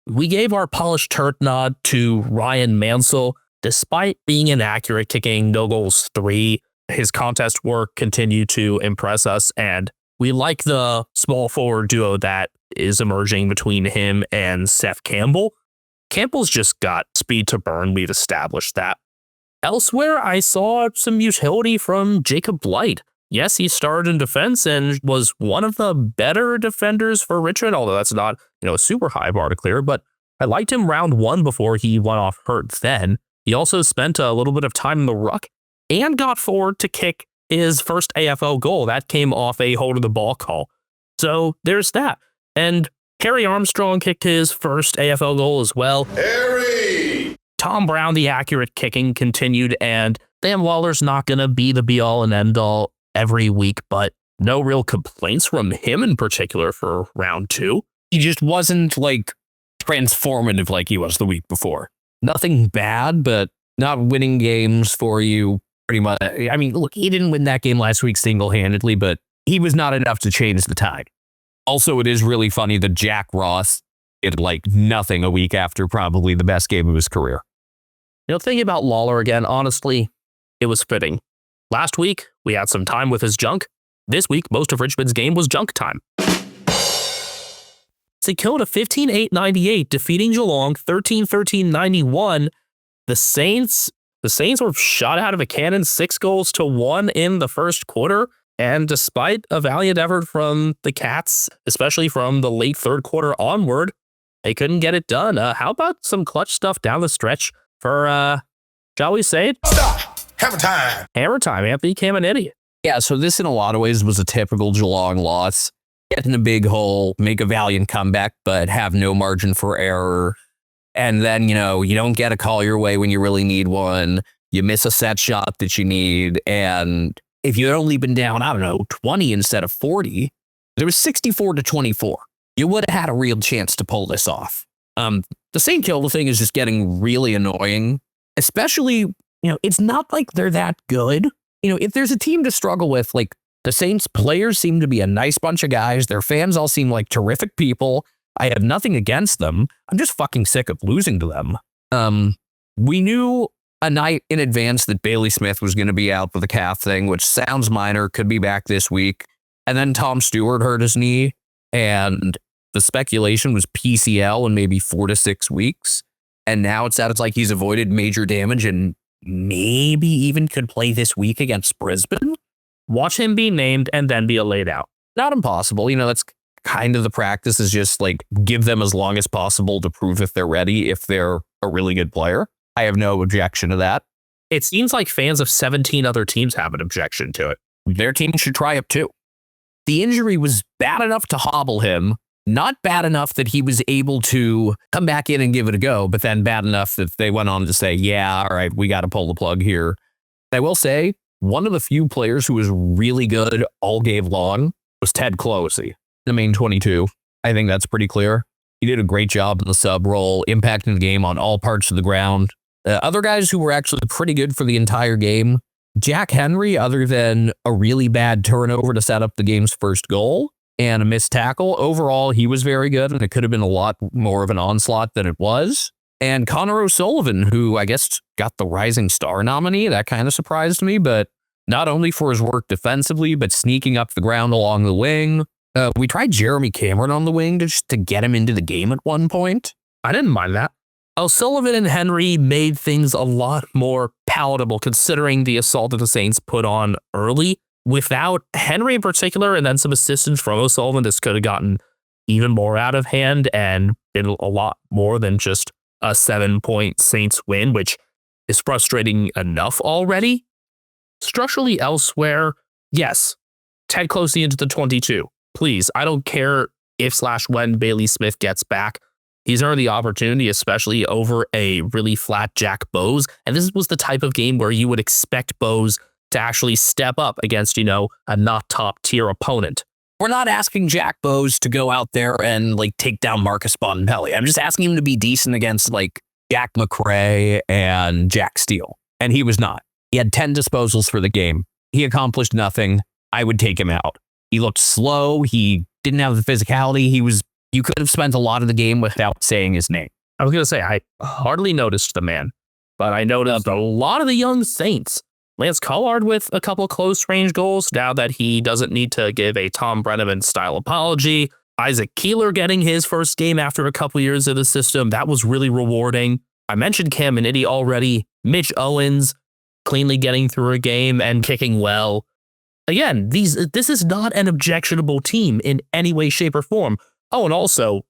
We gave our polished turret nod to Ryan Mansell. Despite being inaccurate kicking no goals 3, his contest work continued to impress us, and we like the small forward duo that is emerging between him and Seth Campbell. Campbell's just got speed to burn. We've established that. Elsewhere, I saw some utility from Jacob Blight. Yes, he started in defense and was one of the better defenders for Richmond, although that's not, a super high bar to clear, but I liked him round 1 before he went off hurt then. He also spent a little bit of time in the ruck and got forward to kick his first AFL goal. That came off a hold of the ball call. So there's that. And Harry Armstrong kicked his first AFL goal as well. Harry! Tom Brown, the accurate kicking continued, and Dan Waller's not going to be the be-all and end-all every week, but no real complaints from him in particular for round 2. He just wasn't, transformative like he was the week before. Nothing bad, but not winning games for you pretty much. I mean, look, he didn't win that game last week single-handedly, but he was not enough to change the tide. Also, it is really funny that Jack Ross did nothing a week after probably the best game of his career. Thinking about Lawler again, honestly, it was fitting. Last week, we had some time with his junk. This week, most of Richmond's game was junk time. They killed a 15-8-98, defeating Geelong 13-13-91. The Saints were shot out of a cannon 6-1 in the first quarter. And despite a valiant effort from the Cats, especially from the late third quarter onward, they couldn't get it done. How about some clutch stuff down the stretch for, shall we say it? Stop! Hammer time! Hammer time. Anthony Caminiti. Yeah, so this in a lot of ways was a typical Geelong loss. Get in a big hole, make a valiant comeback, but have no margin for error. And then, you don't get a call your way when you really need one. You miss a set shot that you need. And if you had only been down, 20 instead of 40, it was 64-24. You would have had a real chance to pull this off. The St. Kilda thing is just getting really annoying, especially, it's not like they're that good. If there's a team to struggle with, the Saints players seem to be a nice bunch of guys. Their fans all seem like terrific people. I have nothing against them. I'm just fucking sick of losing to them. We knew a night in advance that Bailey Smith was going to be out with a calf thing, which sounds minor, could be back this week. And then Tom Stewart hurt his knee, and the speculation was PCL in maybe 4 to 6 weeks. And now it sounds like he's avoided major damage and maybe even could play this week against Brisbane. Watch him be named and then be laid out. Not impossible. That's kind of the practice is just like give them as long as possible to prove if they're ready, if they're a really good player. I have no objection to that. It seems like fans of 17 other teams have an objection to it. Their team should try it too. The injury was bad enough to hobble him, not bad enough that he was able to come back in and give it a go, but then bad enough that they went on to say, yeah, all right, we got to pull the plug here. I will say, one of the few players who was really good all game long was Ted Closey, the main 22. I think that's pretty clear. He did a great job in the sub role, impacting the game on all parts of the ground. Other guys who were actually pretty good for the entire game, Jack Henry, other than a really bad turnover to set up the game's first goal and a missed tackle, overall, he was very good, and it could have been a lot more of an onslaught than it was. And Connor O'Sullivan, who I guess got the Rising Star nominee, that kind of surprised me, but not only for his work defensively, but sneaking up the ground along the wing. We tried Jeremy Cameron on the wing just to get him into the game at one point. I didn't mind that. O'Sullivan and Henry made things a lot more palatable considering the assault that the Saints put on early. Without Henry in particular, and then some assistance from O'Sullivan, this could have gotten even more out of hand and been a lot more than just a 7-point Saints win, which is frustrating enough already. Structurally elsewhere, yes, Ted Closey into the 22. Please, I don't care if/when Bailey Smith gets back. He's earned the opportunity, especially over a really flat Jack Bowes. And this was the type of game where you would expect Bowes to actually step up against, a not top tier opponent. We're not asking Jack Bowes to go out there and take down Marcus Bontempelli. I'm just asking him to be decent against Jack McRae and Jack Steele. And he was not. He had 10 disposals for the game. He accomplished nothing. I would take him out. He looked slow. He didn't have the physicality. You could have spent a lot of the game without saying his name. I was going to say, I hardly noticed the man, but I noticed a lot of the young Saints. Lance Collard with a couple close range goals now that he doesn't need to give a Tom Brenneman style apology. Isaac Keeler getting his first game after a couple years of the system. That was really rewarding. I mentioned Cam Minity already. Mitch Owens cleanly getting through a game and kicking well. Again, this is not an objectionable team in any way, shape, or form. Oh, and also,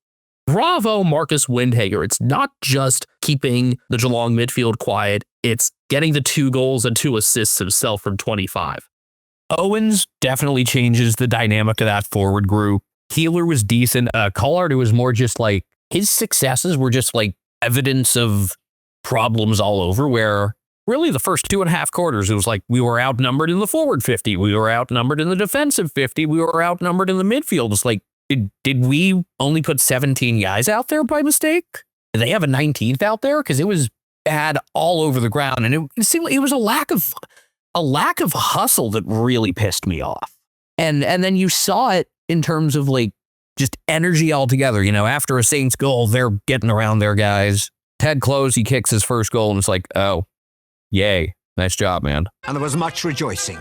bravo, Marcus Windhager. It's not just keeping the Geelong midfield quiet. It's getting the 2 goals and 2 assists himself from 25. Owens definitely changes the dynamic of that forward group. Keeler was decent. Collard, it was more just his successes were just evidence of problems all over, where really the first 2.5 quarters, it was we were outnumbered in the forward 50. We were outnumbered in the defensive 50. We were outnumbered in the midfield. It's did we only put 17 guys out there by mistake? Did they have a 19th out there? Because it was bad all over the ground. And it seemed like it was a lack of hustle that really pissed me off. And then you saw it in terms of just energy altogether. After a Saints goal, they're getting around their guys. Ted Close, he kicks his first goal and it's oh, yay. Nice job, man. And there was much rejoicing.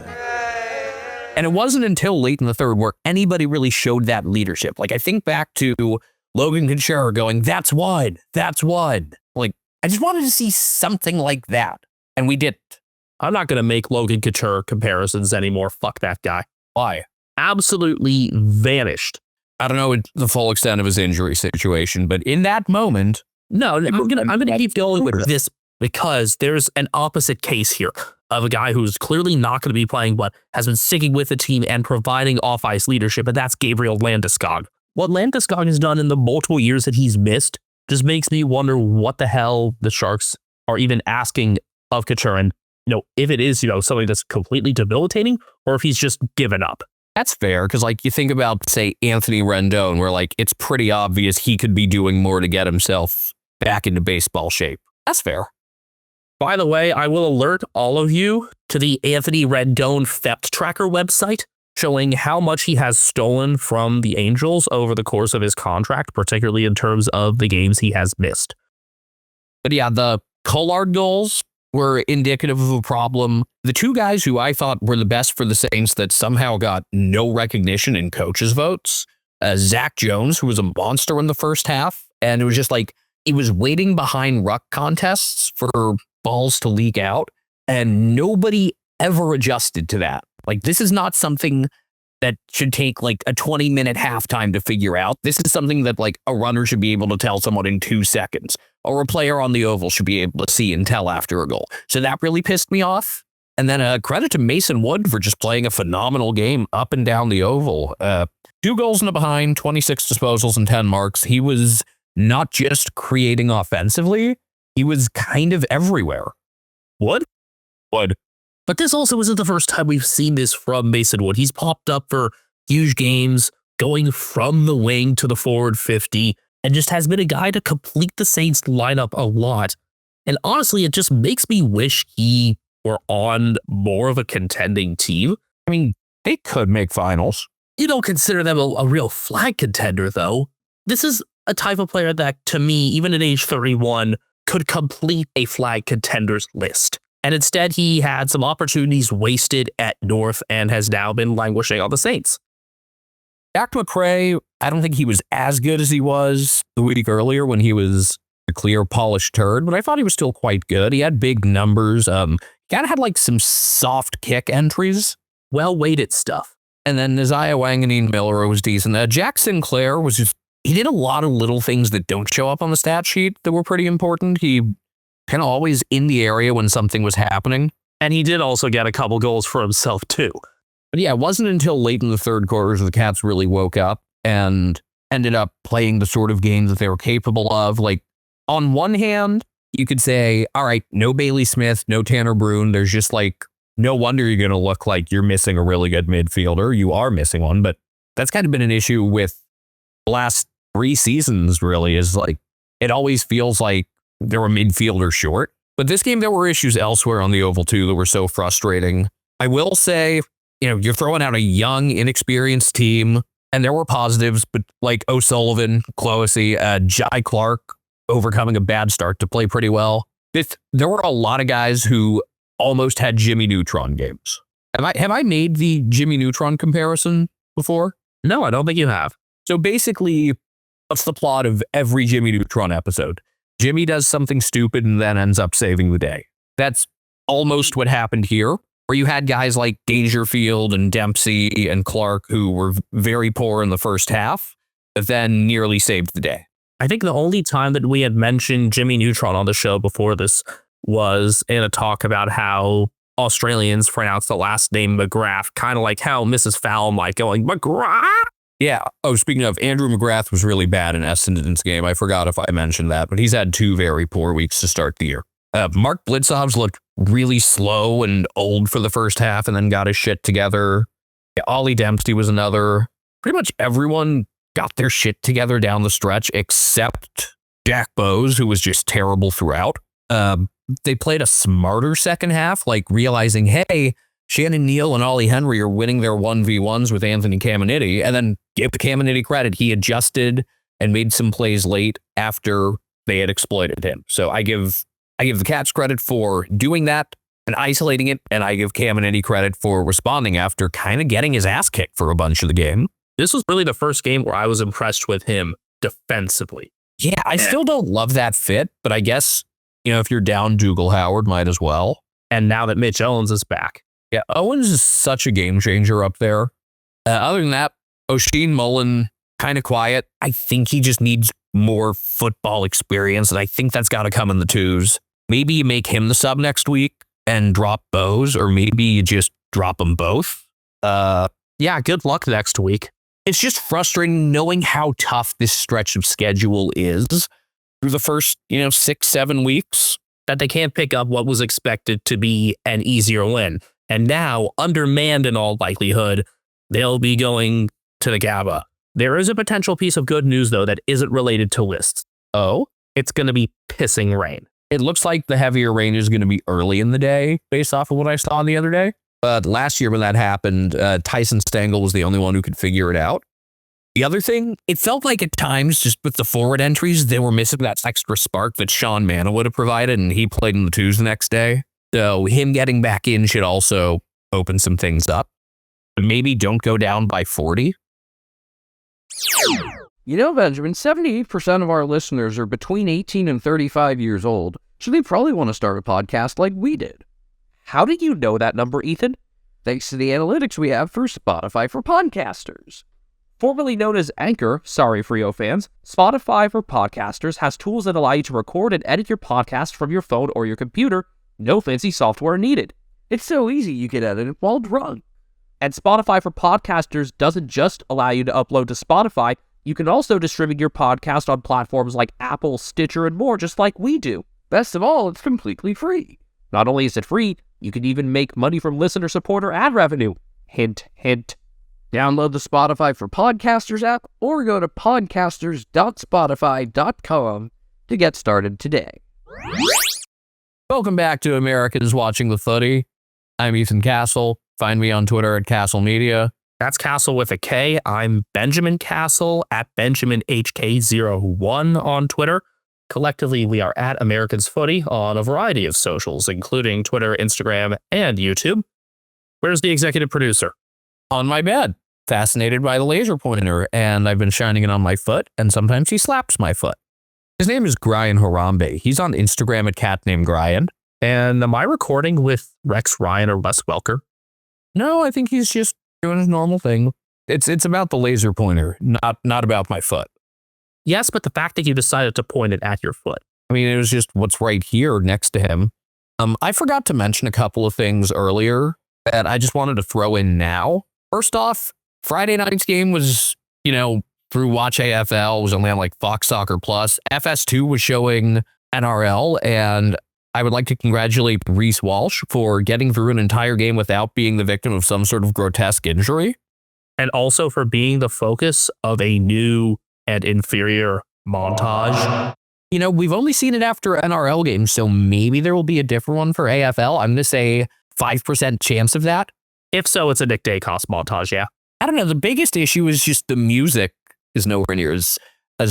And it wasn't until late in the third where anybody really showed that leadership. I think back to Logan Couture going, that's one. I just wanted to see something like that. And we didn't. I'm not going to make Logan Couture comparisons anymore. Fuck that guy. Why? Absolutely vanished. I don't know the full extent of his injury situation, but in that moment. No, I'm gonna keep going with this because there's an opposite case here of a guy who's clearly not going to be playing, but has been sticking with the team and providing off-ice leadership, and that's Gabriel Landeskog. What Landeskog has done in the multiple years that he's missed just makes me wonder what the hell the Sharks are even asking of Couture, and if it is something that's completely debilitating, or if he's just given up. That's fair, because you think about, say, Anthony Rendon, where it's pretty obvious he could be doing more to get himself back into baseball shape. That's fair. By the way, I will alert all of you to the Anthony Rendon theft tracker website, showing how much he has stolen from the Angels over the course of his contract, particularly in terms of the games he has missed. But yeah, the Collard goals were indicative of a problem. The 2 guys who I thought were the best for the Saints that somehow got no recognition in coaches' votes, Zach Jones, who was a monster in the first half, and it was just he was waiting behind ruck contests for balls to leak out, and nobody ever adjusted to that. This is not something that should take like a 20-minute halftime to figure out. This is something that like a runner should be able to tell someone in 2 seconds, or a player on the oval should be able to see and tell after a goal. So that really pissed me off. And then credit to Mason Wood for just playing a phenomenal game up and down the oval. 2 goals in the behind, 26 disposals and 10 marks. He was not just creating offensively, he was kind of everywhere. Wood? But this also isn't the first time we've seen this from Mason Wood. He's popped up for huge games, going from the wing to the forward 50, and just has been a guy to complete the Saints lineup a lot. And honestly, it just makes me wish he were on more of a contending team. I mean, they could make finals. You don't consider them a real flag contender, though. This is a type of player that, to me, even at age 31, could complete a flag contenders list. And instead, he had some opportunities wasted at North and has now been languishing on the Saints. Jack McRae, I don't think he was as good as he was the week earlier when he was a clear polished turd, but I thought he was still quite good. He had big numbers. Kind of had like some soft kick entries. Well-weighted stuff. And then Isaiah Wanganeen Miller was decent. Jack Sinclair was just, he did a lot of little things that don't show up on the stat sheet that were pretty important. He kind of always in the area when something was happening. And he did also get a couple goals for himself, too. But yeah, it wasn't until late in the third quarters the Cats really woke up and ended up playing the sort of games that they were capable of. Like, on one hand, you could say, all right, no Bailey Smith, no Tanner Bruin. There's just like, no wonder you're going to look like you're missing a really good midfielder. You are missing one, but that's kind of been an issue with the last 3 seasons, really, is like, it always feels like there were midfielders short. But this game, there were issues elsewhere on the Oval, too, that were so frustrating. I will say, you know, you're throwing out a young, inexperienced team, and there were positives, but like O'Sullivan, Clohessy, Jai Clark overcoming a bad start to play pretty well. There were a lot of guys who almost had Jimmy Neutron games. Have I made the Jimmy Neutron comparison before? No, I don't think you have. So basically, what's the plot of every Jimmy Neutron episode? Jimmy does something stupid and then ends up saving the day. That's almost what happened here, where you had guys like Dangerfield and Dempsey and Clark who were very poor in the first half, but then nearly saved the day. I think the only time that we had mentioned Jimmy Neutron on the show before this was in a talk about how Australians pronounce the last name McGrath, kind of like how Mrs. Fowl might going, McGrath? Yeah. Oh, speaking of, Andrew McGrath was really bad in Essendon's game. I forgot if I mentioned that, but he's had 2 very poor weeks to start the year. Mark Blitzovs looked really slow and old for the first half and then got his shit together. Yeah, Ollie Dempsey was another. Pretty much everyone got their shit together down the stretch except Jack Bowes, who was just terrible throughout. They played a smarter second half, like realizing, hey, Shannon Neal and Ollie Henry are winning their 1v1s with Anthony Caminiti, and then give Caminiti credit. He adjusted and made some plays late after they had exploited him. So I give the Cats credit for doing that and isolating it, and I give Caminiti credit for responding after kind of getting his ass kicked for a bunch of the game. This was really the first game where I was impressed with him defensively. Yeah, I still don't love that fit, but I guess, you know, if you're down Dougal Howard, might as well. And now that Mitch Owens is back. Yeah, Owens is such a game changer up there. Other than that, O'Sheen Mullen, kind of quiet. I think he just needs more football experience, and I think that's got to come in the 2s. Maybe you make him the sub next week and drop Bowes, or maybe you just drop them both. Yeah, good luck next week. It's just frustrating knowing how tough this stretch of schedule is through the first, 6-7 weeks. That they can't pick up what was expected to be an easier win. And now, undermanned in all likelihood, they'll be going to the Gabba. There is a potential piece of good news, though, that isn't related to lists. Oh? It's going to be pissing rain. It looks like the heavier rain is going to be early in the day, based off of what I saw the other day. But last year when that happened, Tyson Stengel was the only one who could figure it out. The other thing, it felt like at times, just with the forward entries, they were missing that extra spark that Sean Manna would have provided, and he played in the 2s the next day. So him getting back in should also open some things up. But maybe don't go down by 40. You know, Benjamin, 78% of our listeners are between 18 and 35 years old, so they probably want to start a podcast like we did. How did you know that number, Ethan? thanks to the analytics we have for Spotify for Podcasters. Formerly known as Anchor, sorry Frio fans, Spotify for Podcasters has tools that allow you to record and edit your podcast from your phone or your computer. No fancy software needed. It's so easy you can edit it while drunk. And Spotify for Podcasters doesn't just allow you to upload to Spotify, you can also distribute your podcast on platforms like Apple, Stitcher, and more, just like we do. Best of all, it's completely free. Not only is it free, you can even make money from listener support or ad revenue. Hint, hint. Download the Spotify for Podcasters app or go to podcasters.spotify.com to get started today. Welcome back to Americans Watching the Footy. I'm Ethan Castle. Find me on Twitter at Castle Media. That's Castle with a K. I'm Benjamin Castle at BenjaminHK01 on Twitter. Collectively, we are at Americans Footy on a variety of socials, including Twitter, Instagram, and YouTube. Where's the executive producer? On my bed, fascinated by the laser pointer, and I've been shining it on my foot, and sometimes he slaps my foot. His name is Brian Harambe. He's on Instagram at cat-named-Brian. And am I recording with Rex Ryan or Wes Welker? No, I think he's just doing his normal thing. It's about the laser pointer, not about my foot. Yes, but the fact that you decided to point it at your foot. I mean, it was just what's right here next to him. I forgot to mention a couple of things earlier that I just wanted to throw in now. First off, Friday night's game was, through Watch AFL, was only on like Fox Soccer Plus. FS2 was showing NRL, and I would like to congratulate Reece Walsh for getting through an entire game without being the victim of some sort of grotesque injury. And also for being the focus of a new and inferior montage. We've only seen it after NRL games, so maybe there will be a different one for AFL. I'm going to say 5% chance of that. If so, it's a Nick Dacos montage, yeah. I don't know. The biggest issue is just the music is nowhere near as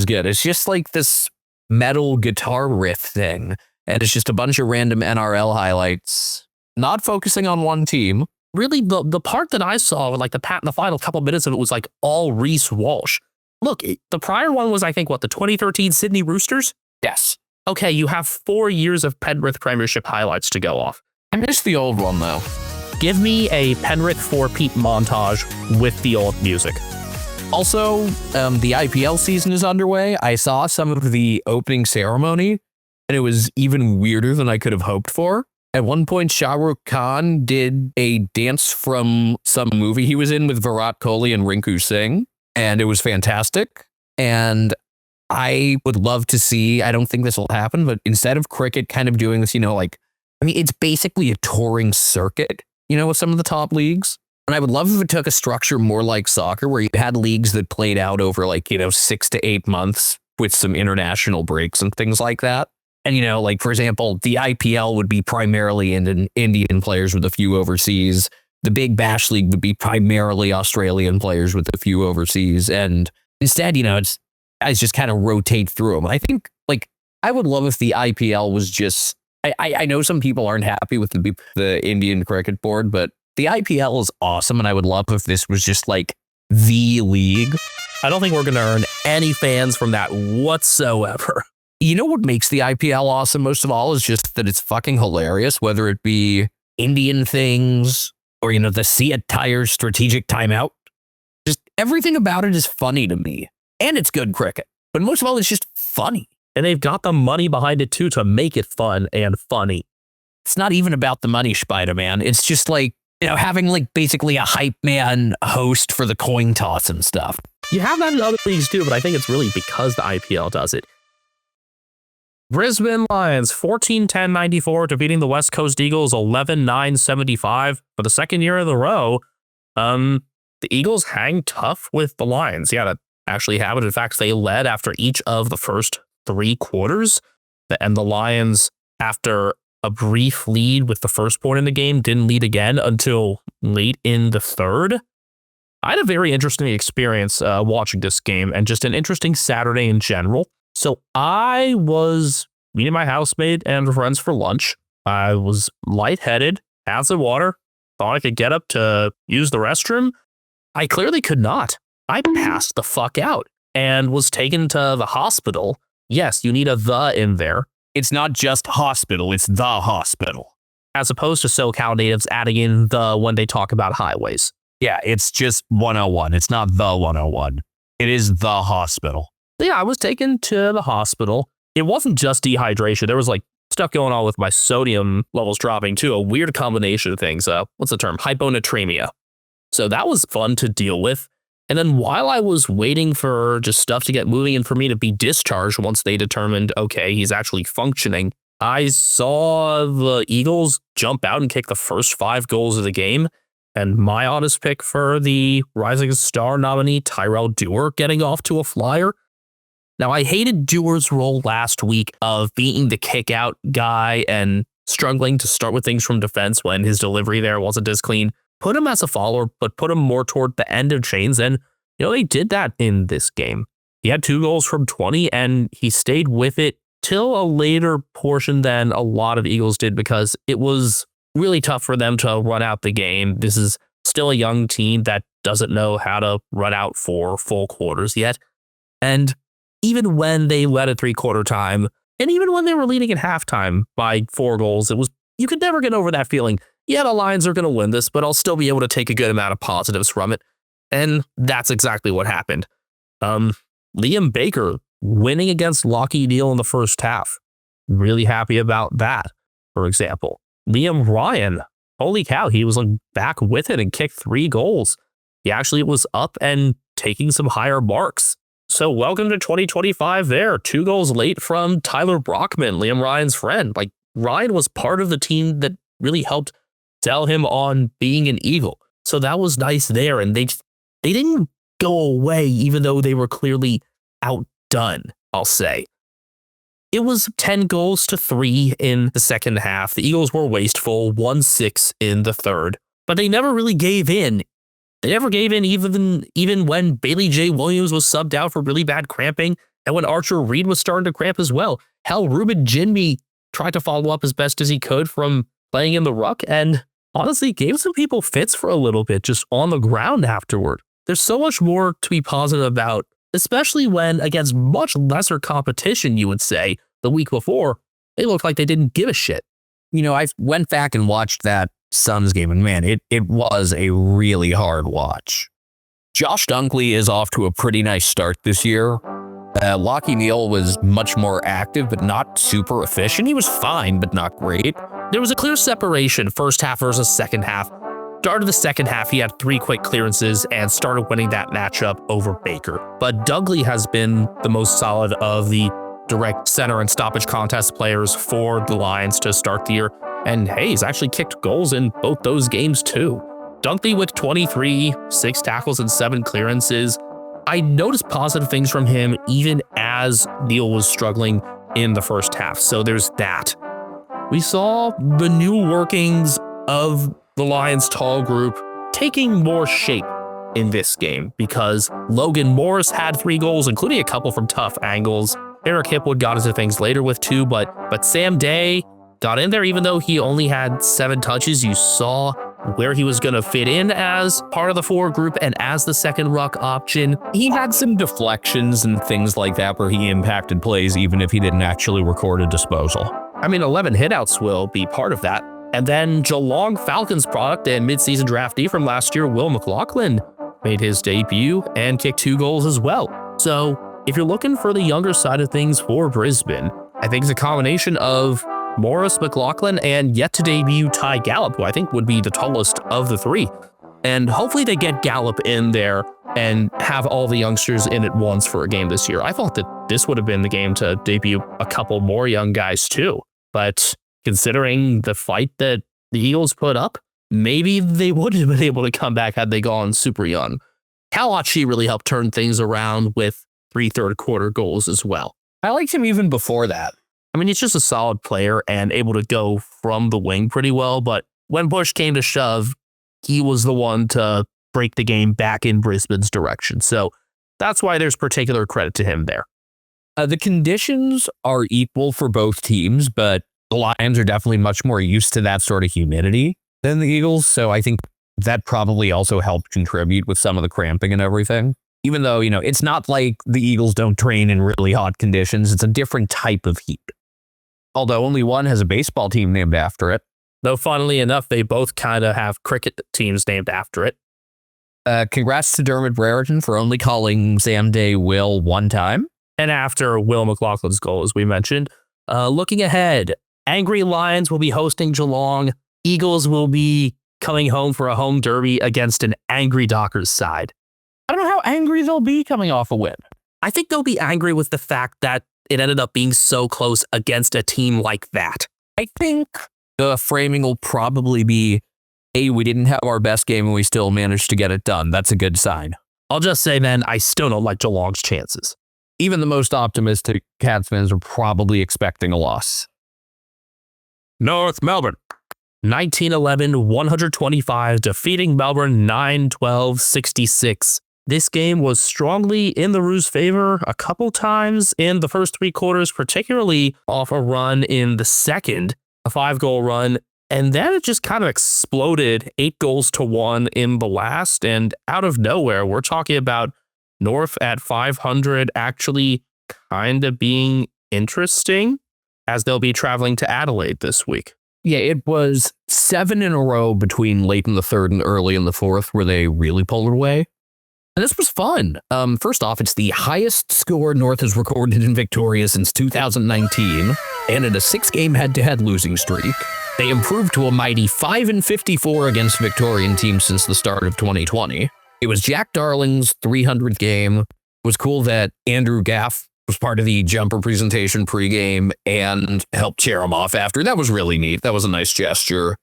good. It's just like this metal guitar riff thing. And it's just a bunch of random NRL highlights, not focusing on one team. Really, the part that I saw, with like the final couple minutes of it was like all Reece Walsh. Look, the prior one was, I think, the 2013 Sydney Roosters? Yes. Okay, you have 4 years of Penrith Premiership highlights to go off. I missed the old one, though. Give me a Penrith 4-peat montage with the old music. Also, the IPL season is underway. I saw some of the opening ceremony, and it was even weirder than I could have hoped for. At one point, Shah Rukh Khan did a dance from some movie he was in with Virat Kohli and Rinku Singh, and it was fantastic. And I would love to see, I don't think this will happen, but instead of cricket kind of doing this, it's basically a touring circuit, with some of the top leagues. And I would love if it took a structure more like soccer, where you had leagues that played out over 6 to 8 months with some international breaks and things like that. And, for example, the IPL would be primarily Indian players with a few overseas. The Big Bash League would be primarily Australian players with a few overseas. And instead, guys just kind of rotate through them. I think, I would love if the IPL was just, I know some people aren't happy with the Indian Cricket Board, but the IPL is awesome. And I would love if this was just the league. I don't think we're going to earn any fans from that whatsoever. You know what makes the IPL awesome most of all is just that it's fucking hilarious, whether it be Indian things or, the Seat Tires strategic timeout. Just everything about it is funny to me. And it's good cricket. But most of all, it's just funny. And they've got the money behind it, too, to make it fun and funny. It's not even about the money, Spider-Man. It's just having basically a hype man host for the coin toss and stuff. You have that in other leagues, too, but I think it's really because the IPL does it. Brisbane Lions 14-10-94 defeating the West Coast Eagles 11-9-75 for the second year in a row. The Eagles hang tough with the Lions. Yeah, that actually happened. In fact, they led after each of the first 3 quarters. And the Lions, after a brief lead with the first point in the game, didn't lead again until late in the third. I had a very interesting experience watching this game and just an interesting Saturday in general. So I was meeting my housemate and friends for lunch. I was lightheaded, had some water, thought I could get up to use the restroom. I clearly could not. I passed the fuck out and was taken to the hospital. Yes, you need a "the" in there. It's not just hospital, it's the hospital. as opposed to SoCal natives adding in the when they talk about highways. Yeah, it's just 101. It's not the 101. It is the hospital. Yeah, I was taken to the hospital. It wasn't just dehydration. There was like stuff going on with my sodium levels dropping too. A weird combination of things. What's the term? Hyponatremia. So that was fun to deal with. And then while I was waiting for just stuff to get moving and for me to be discharged once they determined, okay, he's actually functioning, I saw the Eagles jump out and kick the first 5 goals of the game. And my honest pick for the Rising Star nominee, Tyrell Dewar, getting off to a flyer. Now, I hated Dewar's role last week of being the kick-out guy and struggling to start with things from defense when his delivery there wasn't as clean. Put him as a follower, but put him more toward the end of chains. And, they did that in this game. He had 2 goals from 20, and he stayed with it till a later portion than a lot of Eagles did because it was really tough for them to run out the game. This is still a young team that doesn't know how to run out for full quarters yet. And even when they led at 3/4 time, and even when they were leading at halftime by 4 goals, you could never get over that feeling. Yeah, the Lions are going to win this, but I'll still be able to take a good amount of positives from it. And that's exactly what happened. Liam Baker winning against Lockie Neal in the first half. Really happy about that, for example. Liam Ryan, holy cow, he was back with it and kicked 3 goals. He actually was up and taking some higher marks. So welcome to 2025 there. 2 goals late from Tyler Brockman, Liam Ryan's friend. Ryan was part of the team that really helped sell him on being an Eagle. So that was nice there. And they didn't go away, even though they were clearly outdone, I'll say. It was 10 goals to 3 in the second half. The Eagles were wasteful, 1-6 in the third, but they never really gave in. They never gave in even when Bailey J. Williams was subbed out for really bad cramping and when Archer Reed was starting to cramp as well. Hell, Ruben Jinmi tried to follow up as best as he could from playing in the ruck and honestly gave some people fits for a little bit just on the ground afterward. There's so much more to be positive about, especially when against much lesser competition, you would say, the week before, they looked like they didn't give a shit. I went back and watched that Suns game, and man, it was a really hard watch. Josh Dunkley is off to a pretty nice start this year. Lockie Neal was much more active, but not super efficient. He was fine, but not great. There was a clear separation, first half versus second half. Started the second half, he had 3 quick clearances and started winning that matchup over Baker. But Dunkley has been the most solid of the direct center and stoppage contest players for the Lions to start the year. And hey, he's actually kicked goals in both those games too. Dunkley with 23, 6 tackles and 7 clearances. I noticed positive things from him even as Neal was struggling in the first half. So there's that. We saw the new workings of the Lions' tall group taking more shape in this game because Logan Morris had 3 goals, including a couple from tough angles. Eric Hipwood got into things later with 2, but Sam Day got in there even though he only had 7 touches. You saw where he was going to fit in as part of the forward group and as the second ruck option. He had some deflections and things like that where he impacted plays even if he didn't actually record a disposal. 11 hitouts will be part of that. And then Geelong Falcons product and midseason draftee from last year, Will McLaughlin, made his debut and kicked 2 goals as well. So if you're looking for the younger side of things for Brisbane, I think it's a combination of Morris, McLaughlin, and yet to debut Ty Gallup, who I think would be the tallest of the 3. And hopefully they get Gallup in there and have all the youngsters in at once for a game this year. I thought that this would have been the game to debut a couple more young guys too. But considering the fight that the Eagles put up, maybe they would have been able to come back had they gone super young. Kalachi really helped turn things around with 3 third-quarter goals as well. I liked him even before that. He's just a solid player and able to go from the wing pretty well, but when push came to shove, he was the one to break the game back in Brisbane's direction. So that's why there's particular credit to him there. The conditions are equal for both teams, but the Lions are definitely much more used to that sort of humidity than the Eagles. So I think that probably also helped contribute with some of the cramping and everything. Even though, it's not like the Eagles don't train in really hot conditions. It's a different type of heat. Although only one has a baseball team named after it. Though, funnily enough, they both kind of have cricket teams named after it. Congrats to Dermot Brereton for only calling Sam Day Will one time. And after Will McLaughlin's goal, as we mentioned, looking ahead, Angry Lions will be hosting Geelong. Eagles will be coming home for a home derby against an angry Dockers side. I don't know how angry they'll be coming off a win. I think they'll be angry with the fact that it ended up being so close against a team like that. I think the framing will probably be, hey, we didn't have our best game and we still managed to get it done. That's a good sign. I'll just say, then, I still don't like Geelong's chances. Even the most optimistic Cats fans are probably expecting a loss. North Melbourne. 1911, 125, defeating Melbourne 9-12, 66. This game was strongly in the Roos' favor a couple times in the first three quarters, particularly off a run in the second, a 5-goal run. And then it just kind of exploded 8-1 in the last. And out of nowhere, we're talking about North at 500 actually kind of being interesting, as they'll be traveling to Adelaide this week. Yeah, it was 7 in a row between late in the third and early in the fourth where they really pulled it away. And this was fun. First off, it's the highest score North has recorded in Victoria since 2019, and in a 6-game head-to-head losing streak. They improved to a mighty 5-54 against Victorian teams since the start of 2020. It was Jack Darling's 300th game. It was cool that Andrew Gaff was part of the jumper presentation pregame and helped cheer him off after. That was really neat. That was a nice gesture.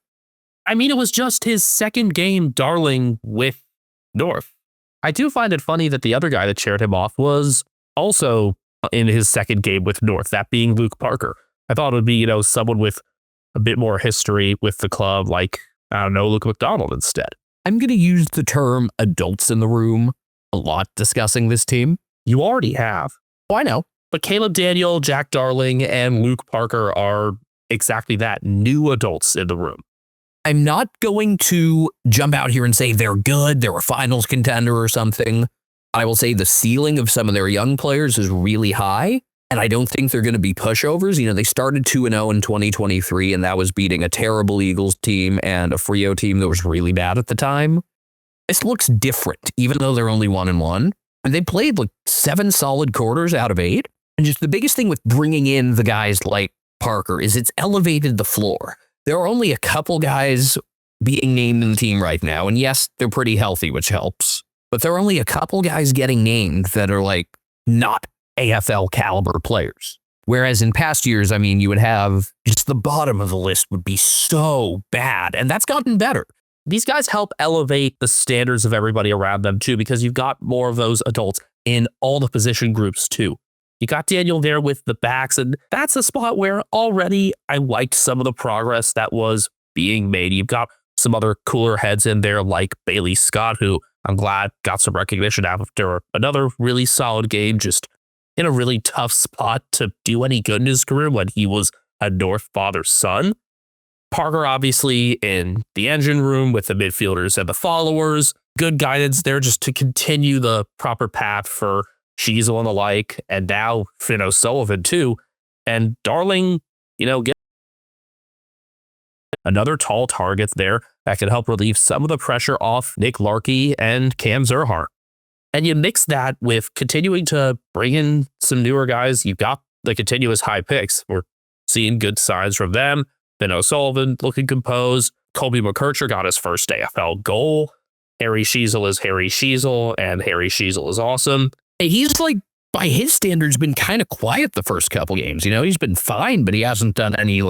I mean, it was just his second game, Darling, with North. I do find it funny that the other guy that cheered him off was also in his second game with North, that being Luke Parker. I thought it would be, someone with a bit more history with the club, like, I don't know, Luke McDonald instead. I'm going to use the term adults in the room a lot discussing this team. You already have. Oh, I know. But Caleb Daniel, Jack Darling, and Luke Parker are exactly that, new adults in the room. I'm not going to jump out here and say they're good, they're a finals contender or something. I will say the ceiling of some of their young players is really high, and I don't think they're going to be pushovers. They started 2-0 in 2023, and that was beating a terrible Eagles team and a Freo team that was really bad at the time. This looks different, even though they're only 1-1. And they played like 7 solid quarters out of 8. And just the biggest thing with bringing in the guys like Parker is it's elevated the floor. There are only a couple guys being named in the team right now. And yes, they're pretty healthy, which helps. But there are only a couple guys getting named that are like not AFL caliber players. Whereas in past years, you would have just the bottom of the list would be so bad. And that's gotten better. These guys help elevate the standards of everybody around them too, because you've got more of those adults in all the position groups too. You got Daniel there with the backs, and that's a spot where already I liked some of the progress that was being made. You've got some other cooler heads in there like Bailey Scott, who I'm glad got some recognition after another really solid game, just in a really tough spot to do any good in his career when he was a North father's son. Parker, obviously, in the engine room with the midfielders and the followers. Good guidance there just to continue the proper path for Sheasel and the like, and now Finn O'Sullivan too. And Darling, get another tall target there that can help relieve some of the pressure off Nick Larkey and Cam Zerhart. And you mix that with continuing to bring in some newer guys. You've got the continuous high picks. We're seeing good signs from them. Finn O'Sullivan looking composed. Colby McKercher got his first AFL goal. Harry Sheasel is Harry Sheasel, and Harry Sheasel is awesome. He's like, by his standards, been kind of quiet the first couple games. He's been fine, but he hasn't done any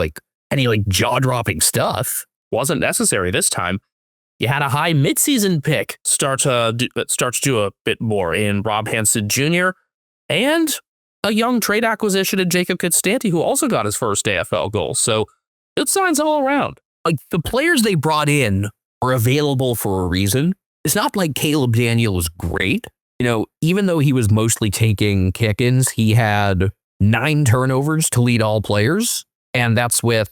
jaw-dropping stuff. Wasn't necessary this time. You had a high midseason pick start to do a bit more in Rob Hansen Jr. and a young trade acquisition in Jacob Constanti, who also got his first AFL goal. So good signs all around. Like, the players they brought in were available for a reason. It's not like Caleb Daniel is great. Even though he was mostly taking kick-ins, he had 9 turnovers to lead all players, and that's with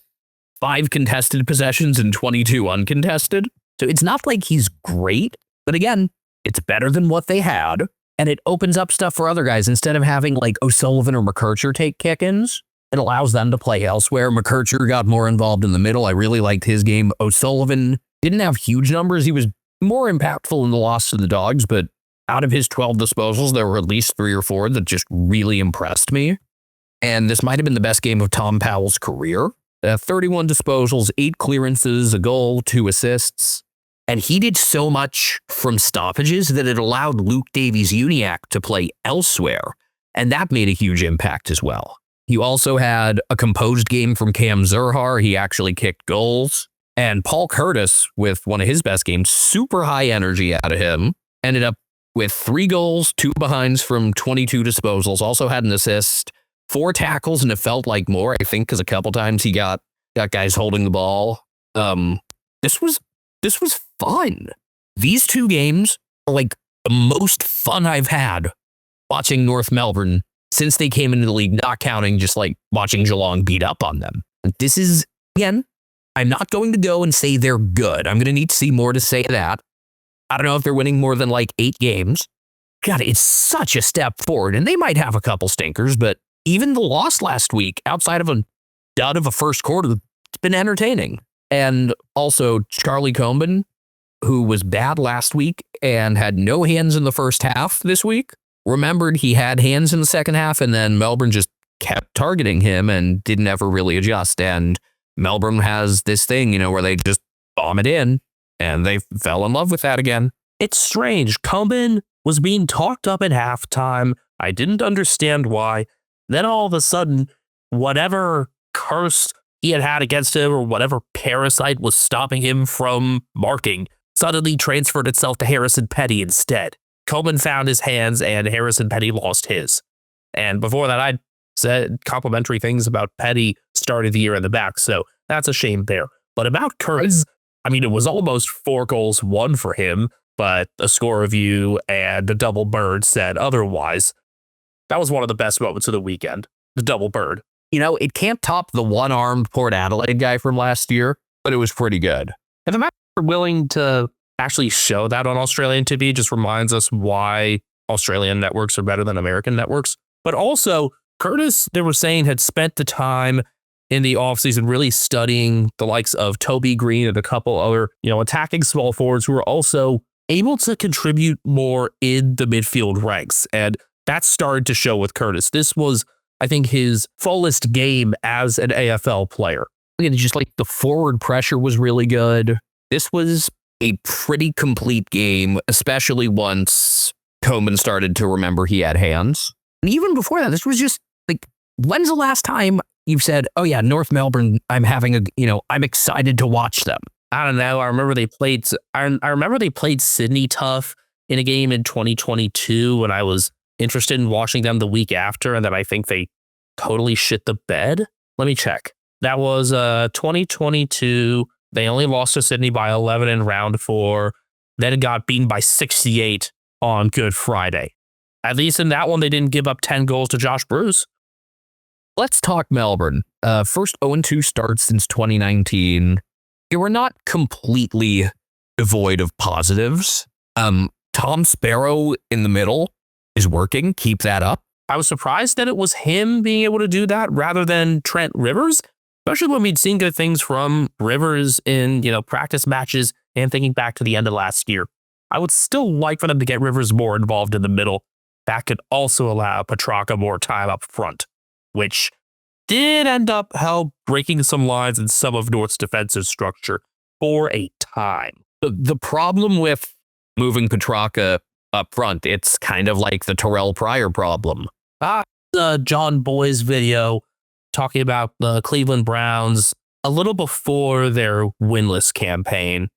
5 contested possessions and 22 uncontested. So it's not like he's great, but again, it's better than what they had, and it opens up stuff for other guys. Instead of having like O'Sullivan or McKercher take kick-ins, It allows them to play elsewhere. McKercher got more involved in the middle. I really liked his game. O'Sullivan didn't have huge numbers. He was more impactful in the loss to the Dogs, but out of his 12 disposals, there were at least 3 or 4 that just really impressed me. And this might have been the best game of Tom Powell's career. 31 disposals, 8 clearances, a goal, 2 assists. And he did so much from stoppages that it allowed Luke Davies-Uniacke to play elsewhere. And that made a huge impact as well. You also had a composed game from Cam Zurhar. He actually kicked goals. And Paul Curtis, with one of his best games, super high energy out of him, ended up with 3 goals, 2 behinds from 22 disposals, also had an assist, 4 tackles, and it felt like more, I think, because a couple times he got guys holding the ball. This was fun. These 2 games are like the most fun I've had watching North Melbourne since they came into the league, not counting just like watching Geelong beat up on them. This is, again, I'm not going to go and say they're good. I'm going to need to see more to say that. I don't know if they're winning more than like 8 games. God, it's such a step forward, and they might have a couple stinkers, but even the loss last week, outside of a dud of a first quarter, it's been entertaining. And also Charlie Comben, who was bad last week and had no hands in the first half this week, remembered he had hands in the second half, and then Melbourne just kept targeting him and didn't ever really adjust. And Melbourne has this thing, where they just bomb it in, and they fell in love with that again. It's strange. Comben was being talked up at halftime. I didn't understand why. Then all of a sudden, whatever curse he had against him or whatever parasite was stopping him from marking suddenly transferred itself to Harrison Petty instead. Comben found his hands and Harrison Petty lost his. And before that, I'd said complimentary things about Petty started the year in the back, so that's a shame there. But about Curtis, I mean, it was almost 4 goals, 1 for him, but a score review and a double bird said otherwise. That was one of the best moments of the weekend, the double bird. It can't top the one-armed Port Adelaide guy from last year, but it was pretty good. And the fact that we're willing to actually show that on Australian TV just reminds us why Australian networks are better than American networks. But also, Curtis, they were saying, had spent the time in the offseason really studying the likes of Toby Green and a couple other, attacking small forwards who were also able to contribute more in the midfield ranks. And that started to show with Curtis. This was, I think, his fullest game as an AFL player. And just like the forward pressure was really good. This was a pretty complete game, especially once Comben started to remember he had hands. And even before that, this was just like, when's the last time you've said, oh yeah, North Melbourne, I'm excited to watch them? I don't know. I remember they played Sydney tough in a game in 2022 when I was interested in watching them the week after, and then I think they totally shit the bed. Let me check. That was 2022. They only lost to Sydney by 11 in round 4. Then it got beaten by 68 on Good Friday. At least in that one, they didn't give up 10 goals to Josh Bruce. Let's talk Melbourne. First 0-2 start since 2019. They were not completely devoid of positives. Tom Sparrow in the middle is working. Keep that up. I was surprised that it was him being able to do that rather than Trent Rivers, especially when we'd seen good things from Rivers in, practice matches and thinking back to the end of last year. I would still like for them to get Rivers more involved in the middle. That could also allow Petracca more time up front, which did end up breaking some lines in some of North's defensive structure for a time. The problem with moving Petracca up front, it's kind of like the Terrelle Pryor problem. John Boy's video talking about the Cleveland Browns a little before their winless campaign.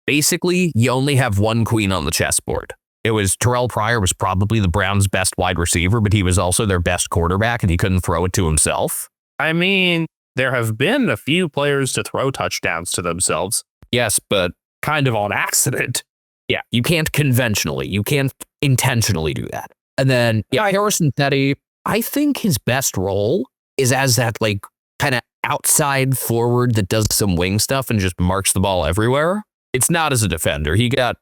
Basically, you only have one queen on the chessboard. It was Terrelle Pryor was probably the Browns' best wide receiver, but he was also their best quarterback, and he couldn't throw it to himself. I mean, there have been a few players to throw touchdowns to themselves. Yes, but kind of on accident. Yeah, you can't intentionally do that. And then, Harrison Petty, I think his best role is as that, kind of outside forward that does some wing stuff and just marks the ball everywhere. It's not as a defender. He got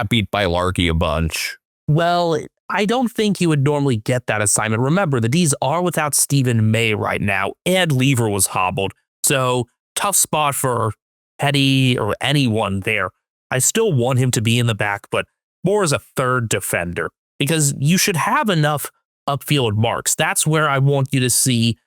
beat by Larkey a bunch. Well, I don't think he would normally get that assignment. Remember, the D's are without Stephen May right now, and Lever was hobbled. So tough spot for Petty or anyone there. I still want him to be in the back, but more as a third defender, because you should have enough upfield marks. That's where I want you to see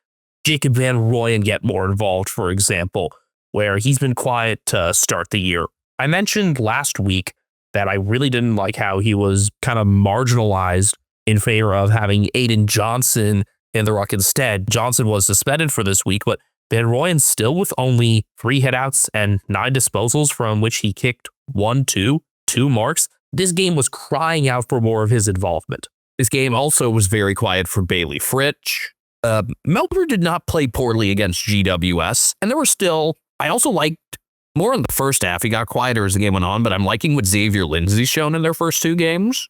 Jacob Van Rooyen get more involved, for example, where he's been quiet to start the year. I mentioned last week that I really didn't like how he was kind of marginalized in favor of having Aiden Johnson in the ruck instead. Johnson was suspended for this week, but Van Rooyen still with only 3 hitouts and 9 disposals, from which he kicked 2 marks. This game was crying out for more of his involvement. This game also was very quiet for Bailey Fritsch. Melbourne did not play poorly against GWS, and there were still, I also liked more in the first half. He got quieter as the game went on, but I'm liking what Xavier Lindsay's shown in their first 2 games.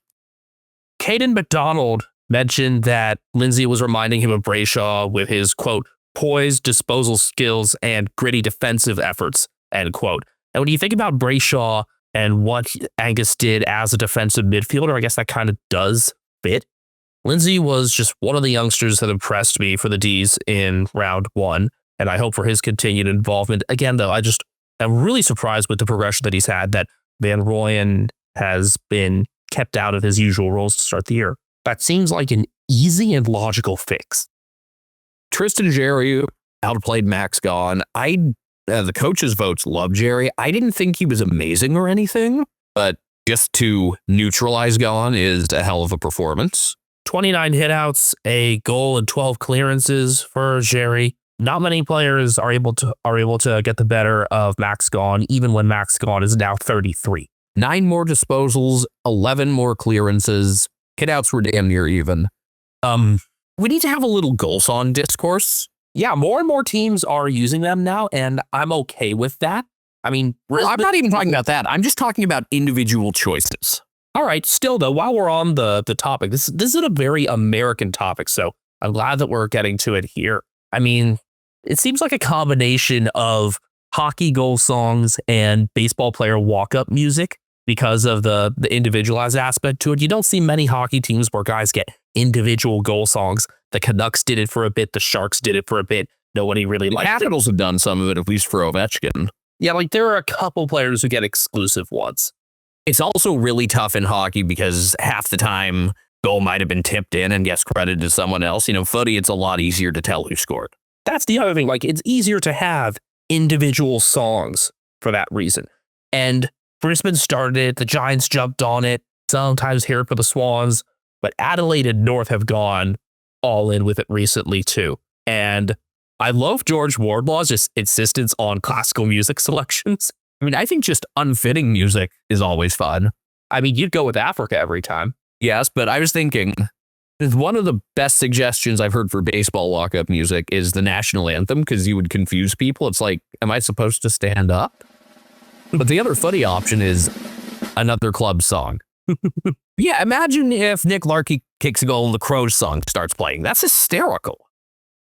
Caden McDonald mentioned that Lindsay was reminding him of Brayshaw with his, quote, poised disposal skills and gritty defensive efforts, end quote. And when you think about Brayshaw and what Angus did as a defensive midfielder, I guess that kind of does fit. Lindsay was just one of the youngsters that impressed me for the D's in round 1, and I hope for his continued involvement. Again, though, I'm really surprised with the progression that he's had, that Van Rooyen has been kept out of his usual roles to start the year. That seems like an easy and logical fix. Tristan Jerry outplayed Max Gawn. The coaches' votes love Jerry. I didn't think he was amazing or anything, but just to neutralize Gawn is a hell of a performance. 29 hitouts, a goal, and 12 clearances for Jerry. Not many players are able to get the better of Max Gawn, even when Max Gawn is now 33. 9 more disposals, 11 more clearances. Hitouts were damn near even. We need to have a little goal song discourse. Yeah, more and more teams are using them now, and I'm okay with that. I mean, I'm not even talking about that. I'm just talking about individual choices. All right, still though, while we're on the topic, this is a very American topic, so I'm glad that we're getting to it here. I mean, it seems like a combination of hockey goal songs and baseball player walk-up music because of the individualized aspect to it. You don't see many hockey teams where guys get individual goal songs. The Canucks did it for a bit. The Sharks did it for a bit. Nobody really liked it. The Capitals have done some of it, at least for Ovechkin. Yeah, like there are a couple players who get exclusive ones. It's also really tough in hockey because half the time goal might have been tipped in and gets credited to someone else. Footy, it's a lot easier to tell who scored. That's the other thing. Like, it's easier to have individual songs for that reason. And Brisbane started it. The Giants jumped on it. Sometimes here for the Swans. But Adelaide and North have gone all in with it recently, too. And I love George Wardlaw's just insistence on classical music selections. I mean, I think just unfitting music is always fun. I mean, you'd go with Africa every time. Yes, but I was thinking, one of the best suggestions I've heard for baseball walk-up music is the national anthem, because you would confuse people. It's like, am I supposed to stand up? But the other funny option is another club song. Yeah, imagine if Nick Larkey kicks a goal and the Crows song starts playing. That's hysterical.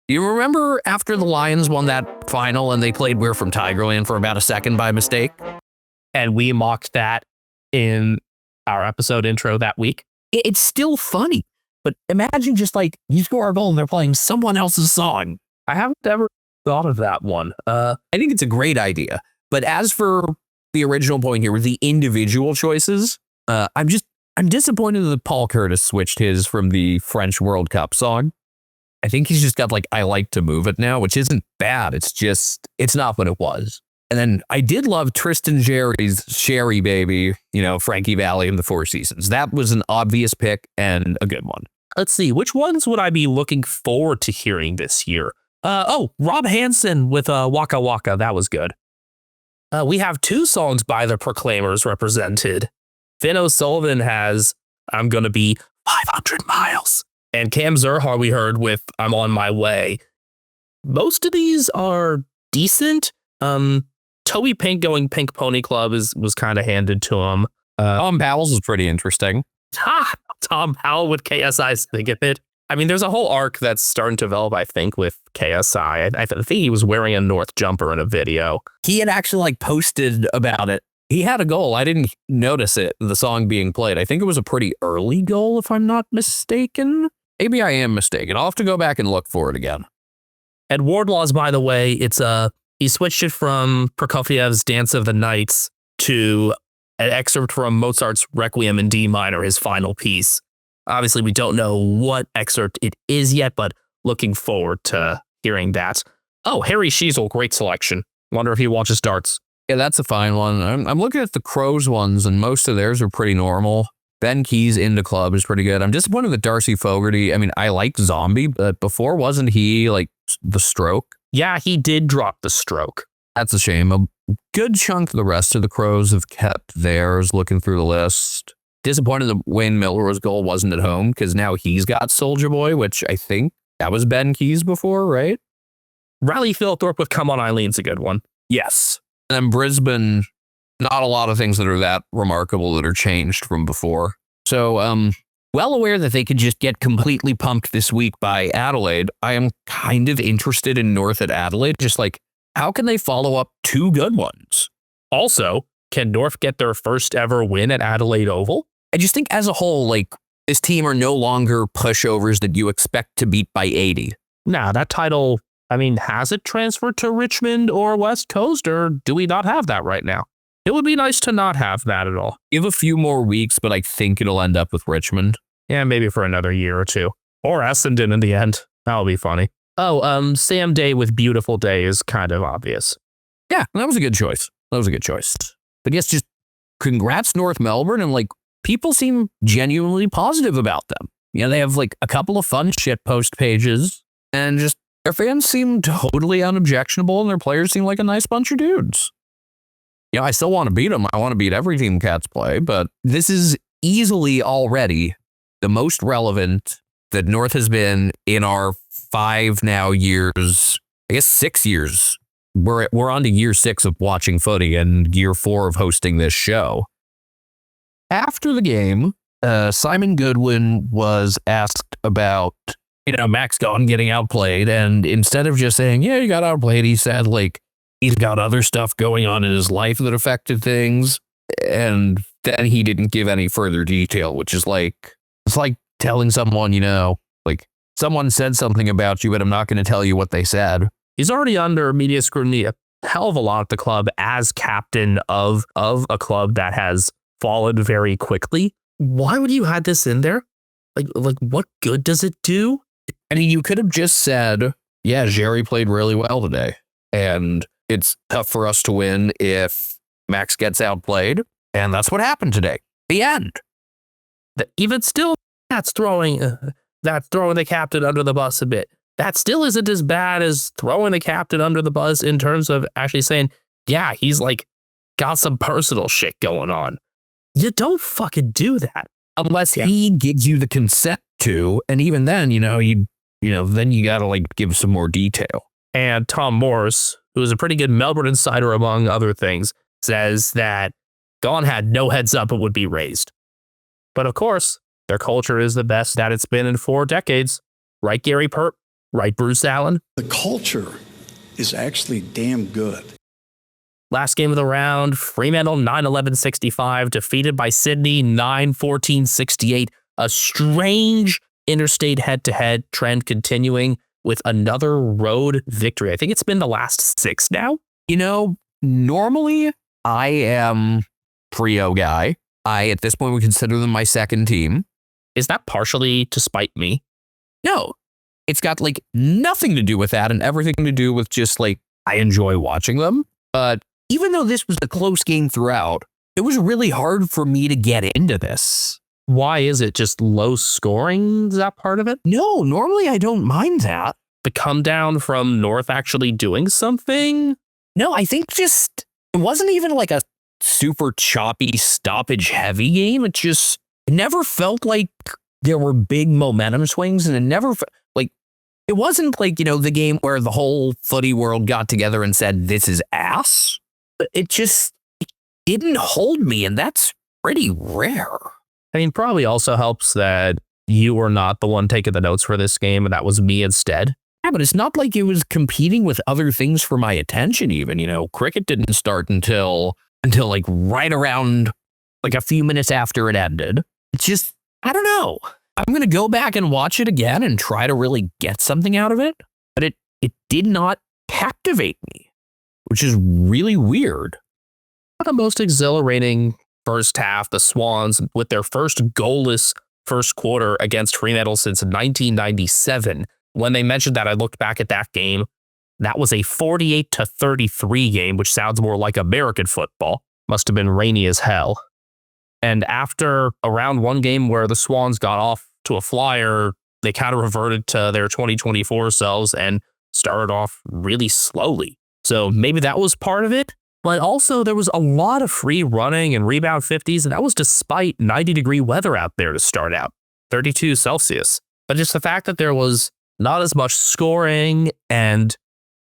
You remember after the Lions won that final and they played We're From Tigerland for about a second by mistake? And we mocked that in our episode intro that week. It's still funny. But imagine just like you score a goal and they're playing someone else's song. I haven't ever thought of that one. I think it's a great idea. But as for the original point here with the individual choices, I'm disappointed that Paul Curtis switched his from the French World Cup song. I think he's just got like, I like to move it now, which isn't bad. It's not what it was. And then I did love Tristan Jerry's Sherry Baby, Frankie Valli in the Four Seasons. That was an obvious pick and a good one. Let's see, which ones would I be looking forward to hearing this year? Rob Hansen with Waka Waka. That was good. We have 2 songs by the Proclaimers represented. Finn O'Sullivan has I'm Gonna Be 500 Miles. And Cam Zurhar we heard with I'm On My Way. Most of these are decent. Toby Pink going Pink Pony Club was kind of handed to him. Tom Powell's is pretty interesting. Tom Powell with KSI's Think of It. I mean, there's a whole arc that's starting to develop, I think, with KSI. I think he was wearing a North jumper in a video. He had actually posted about it He had a goal. I didn't notice it, the song being played. I think it was a pretty early goal, if I'm not mistaken. Maybe I am mistaken. I'll have to go back and look for it again. At Wardlaw's, by the way, it's he switched it from Prokofiev's Dance of the Nights to an excerpt from Mozart's Requiem in D minor, his final piece. Obviously, we don't know what excerpt it is yet, but looking forward to hearing that. Oh, Harry Sheasel, great selection. Wonder if he watches darts. Yeah, that's a fine one. I'm looking at the Crows ones, and most of theirs are pretty normal. Ben Key's Into Club is pretty good. I'm disappointed that Darcy Fogarty, I mean, I like Zombie, but before, wasn't he like The Stroke? Yeah, he did drop The Stroke. That's a shame. A good chunk of the rest of the Crows have kept theirs, looking through the list. Disappointed that Wayne Milroy's goal wasn't at home, because now he's got Soldier Boy, which I think that was Ben Key's before, right? Riley Philthorpe with Come On Eileen's a good one. Yes. And then Brisbane, not a lot of things that are that remarkable that are changed from before. So, well aware that they could just get completely pumped this week by Adelaide, I am kind of interested in North at Adelaide. Just like, how can they follow up two good ones? Also, can North get their first ever win at Adelaide Oval? I just think as a whole, like, this team are no longer pushovers that you expect to beat by 80. Nah, that title, I mean, has it transferred to Richmond or West Coast, or do we not have that right now? It would be nice to not have that at all. Give a few more weeks, but I think it'll end up with Richmond. Yeah, maybe for another year or two. Or Essendon in the end. That'll be funny. Oh, Sam Day with Beautiful Day is kind of obvious. Yeah, that was a good choice. But yes, just congrats North Melbourne, and like, people seem genuinely positive about them. You know, they have like a couple of fun shitpost pages, and just their fans seem totally unobjectionable, and their players seem like a nice bunch of dudes. You know, I still want to beat them. I want to beat every team Cats play, but this is easily already the most relevant that North has been in our 5 now years, I guess 6 years. We're on to year 6 of watching footy and year 4 of hosting this show. After the game, Simon Goodwin was asked about, Max Gawn getting outplayed, and instead of just saying, yeah, you got outplayed, he said, like, he's got other stuff going on in his life that affected things, and then he didn't give any further detail, which is like, it's like telling someone, like, someone said something about you, but I'm not going to tell you what they said. He's already under media scrutiny a hell of a lot at the club as captain of a club that has fallen very quickly. Why would you add this in there? Like what good does it do? I mean, you could have just said, yeah, Jerry played really well today, and it's tough for us to win if Max gets outplayed, and that's what happened today. The end. Even still, that's throwing the captain under the bus a bit. That still isn't as bad as throwing the captain under the bus in terms of actually saying, yeah, he's like got some personal shit going on. You don't fucking do that. Unless he gives you the consent to, and even then, then you gotta like give some more detail. And Tom Morse, who is a pretty good Melbourne insider among other things, says that Gawn had no heads up it would be raised. But of course, their culture is the best that it's been in 4 decades. Right, Gary Pert? Right, Bruce Allen? The culture is actually damn good. Last game of the round, Fremantle 9-11-65, defeated by Sydney 9-14-68. A strange interstate head-to-head trend continuing with another road victory. I think it's been the last 6 now. Normally I am Frio guy. At this point, would consider them my second team. Is that partially to spite me? No. It's got like nothing to do with that and everything to do with just like, I enjoy watching them. But even though this was a close game throughout, it was really hard for me to get into this. Why is it just low scoring? Is that part of it? No, normally I don't mind that. The come down from North actually doing something? No, I think just, it wasn't even like a super choppy stoppage heavy game. It never felt like there were big momentum swings, and it never it wasn't like, the game where the whole footy world got together and said, this is ass. But it didn't hold me, and that's pretty rare. I mean, probably also helps that you were not the one taking the notes for this game, and that was me instead. Yeah, but it's not like it was competing with other things for my attention even. Cricket didn't start until until like right around like a few minutes after it ended. It's just, I don't know. I'm going to go back and watch it again and try to really get something out of it. But it did not captivate me, which is really weird. The most exhilarating first half, the Swans, with their first goalless first quarter against Fremantle since 1997. When they mentioned that, I looked back at that game. That was a 48-33 game, which sounds more like American football. Must have been rainy as hell. And after a round one game where the Swans got off to a flyer, they kind of reverted to their 2024 selves and started off really slowly. So maybe that was part of it. But also there was a lot of free running and rebound 50s, and that was despite 90-degree weather out there to start out, 32 Celsius. But just the fact that there was not as much scoring and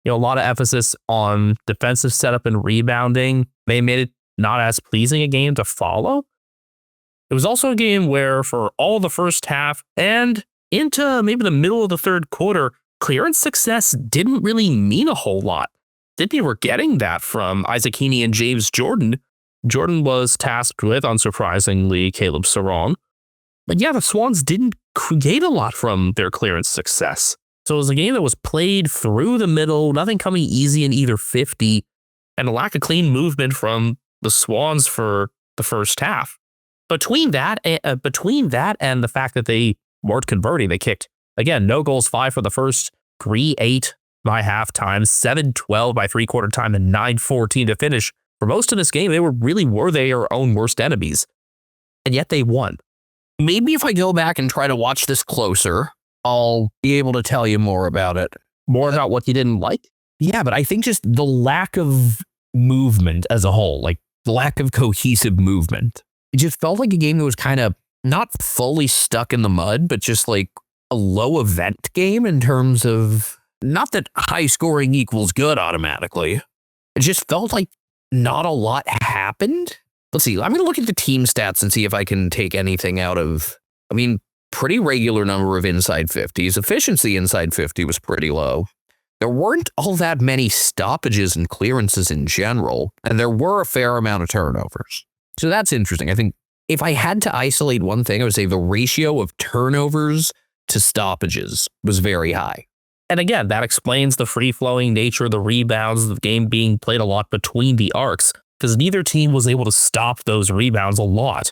a lot of emphasis on defensive setup and rebounding, they made it not as pleasing a game to follow. It was also a game where for all the first half and into maybe the middle of the third quarter, clearance success didn't really mean a whole lot. They were getting that from Isaac Heaney and James Jordan. Jordan was tasked with, unsurprisingly, Caleb Sarong. But yeah, the Swans didn't create a lot from their clearance success. So it was a game that was played through the middle, nothing coming easy in either 50, and a lack of clean movement from the Swans for the first half. Between that and the fact that they weren't converting, they kicked, again, no goals, 5 for the first, 3-8 by halftime, 7-12 by three-quarter time, and 9-14 to finish. For most of this game, they were their own worst enemies, and yet they won. Maybe if I go back and try to watch this closer, I'll be able to tell you more about it. More about what you didn't like? Yeah, but I think just the lack of movement as a whole, like the lack of cohesive movement. It just felt like a game that was kind of not fully stuck in the mud, but just like a low event game in terms of, not that high scoring equals good automatically. It just felt like not a lot happened. Let's see. I'm going to look at the team stats and see if I can take anything out of, pretty regular number of inside 50s. Efficiency inside 50 was pretty low. There weren't all that many stoppages and clearances in general, and there were a fair amount of turnovers. So that's interesting. I think if I had to isolate one thing, I would say the ratio of turnovers to stoppages was very high. And again, that explains the free-flowing nature of the rebounds, the game being played a lot between the arcs, because neither team was able to stop those rebounds a lot.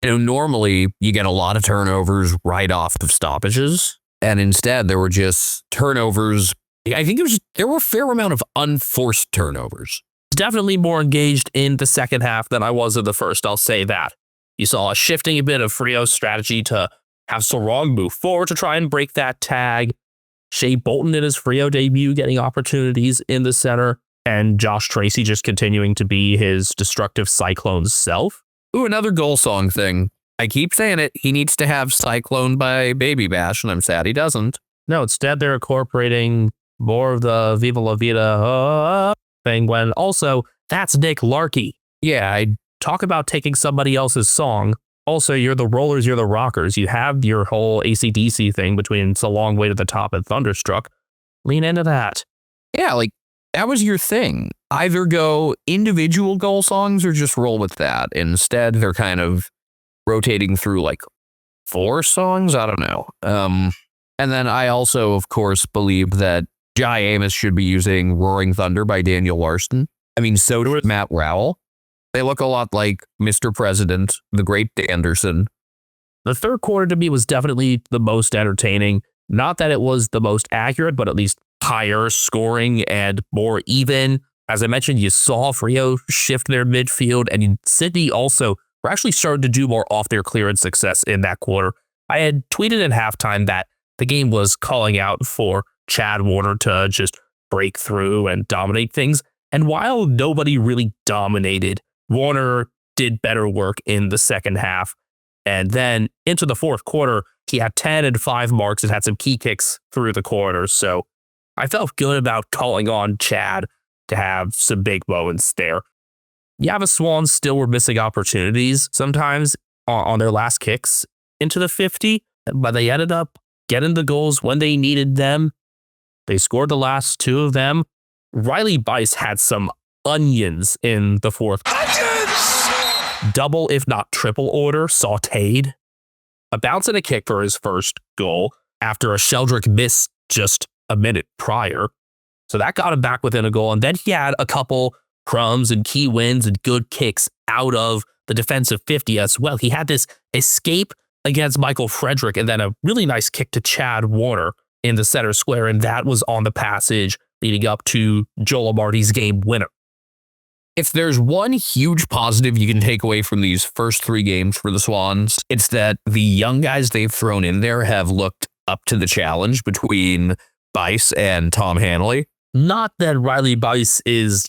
Normally you get a lot of turnovers right off of stoppages, and instead there were just turnovers. I think there were a fair amount of unforced turnovers. Definitely more engaged in the second half than I was in the first, I'll say that. You saw a shifting a bit of Frio's strategy to have Sarong move forward to try and break that tag. Shea Bolton in his Frio debut getting opportunities in the center, and Josh Tracy just continuing to be his destructive Cyclone self. Ooh, another goal song thing. I keep saying it. He needs to have Cyclone by Baby Bash, and I'm sad he doesn't. No, instead they're incorporating more of the Viva La Vida thing when also that's Nick Larkey. Yeah, I talk about taking somebody else's song. Also, you're the Rollers, you're the Rockers. You have your whole AC/DC thing between It's a Long Way to the Top and Thunderstruck. Lean into that. Yeah, like that was your thing. Either go individual goal songs or just roll with that. Instead, they're kind of rotating through like 4 songs. I don't know. And then I also, of course, believe that Jai Amos should be using Roaring Thunder by Daniel Larson. So does Matt Rowell. They look a lot like Mr. President, the Great Anderson. The third quarter to me was definitely the most entertaining. Not that it was the most accurate, but at least higher scoring and more even. As I mentioned, you saw Frio shift their midfield, and Sydney also were actually starting to do more off their clearance success in that quarter. I had tweeted at halftime that the game was calling out for Chad Warner to just break through and dominate things. And while nobody really dominated, Warner did better work in the second half. And then into the fourth quarter, he had 10 and 5 marks and had some key kicks through the quarters. So I felt good about calling on Chad to have some big moments there. Yeah, the Swans still were missing opportunities sometimes on their last kicks into the 50, but they ended up getting the goals when they needed them. They scored the last 2 of them. Riley Bice had some onions in the fourth. Double, if not triple order, sauteed. A bounce and a kick for his first goal after a Sheldrick miss just a minute prior. So that got him back within a goal. And then he had a couple crumbs and key wins and good kicks out of the defensive 50 as well. He had this escape against Michael Frederick and then a really nice kick to Chad Warner in the center square. And that was on the passage leading up to Joel Amarty's game winner. If there's one huge positive you can take away from these first 3 games for the Swans, it's that the young guys they've thrown in there have looked up to the challenge between Bice and Tom Hanley. Not that Riley Bice is,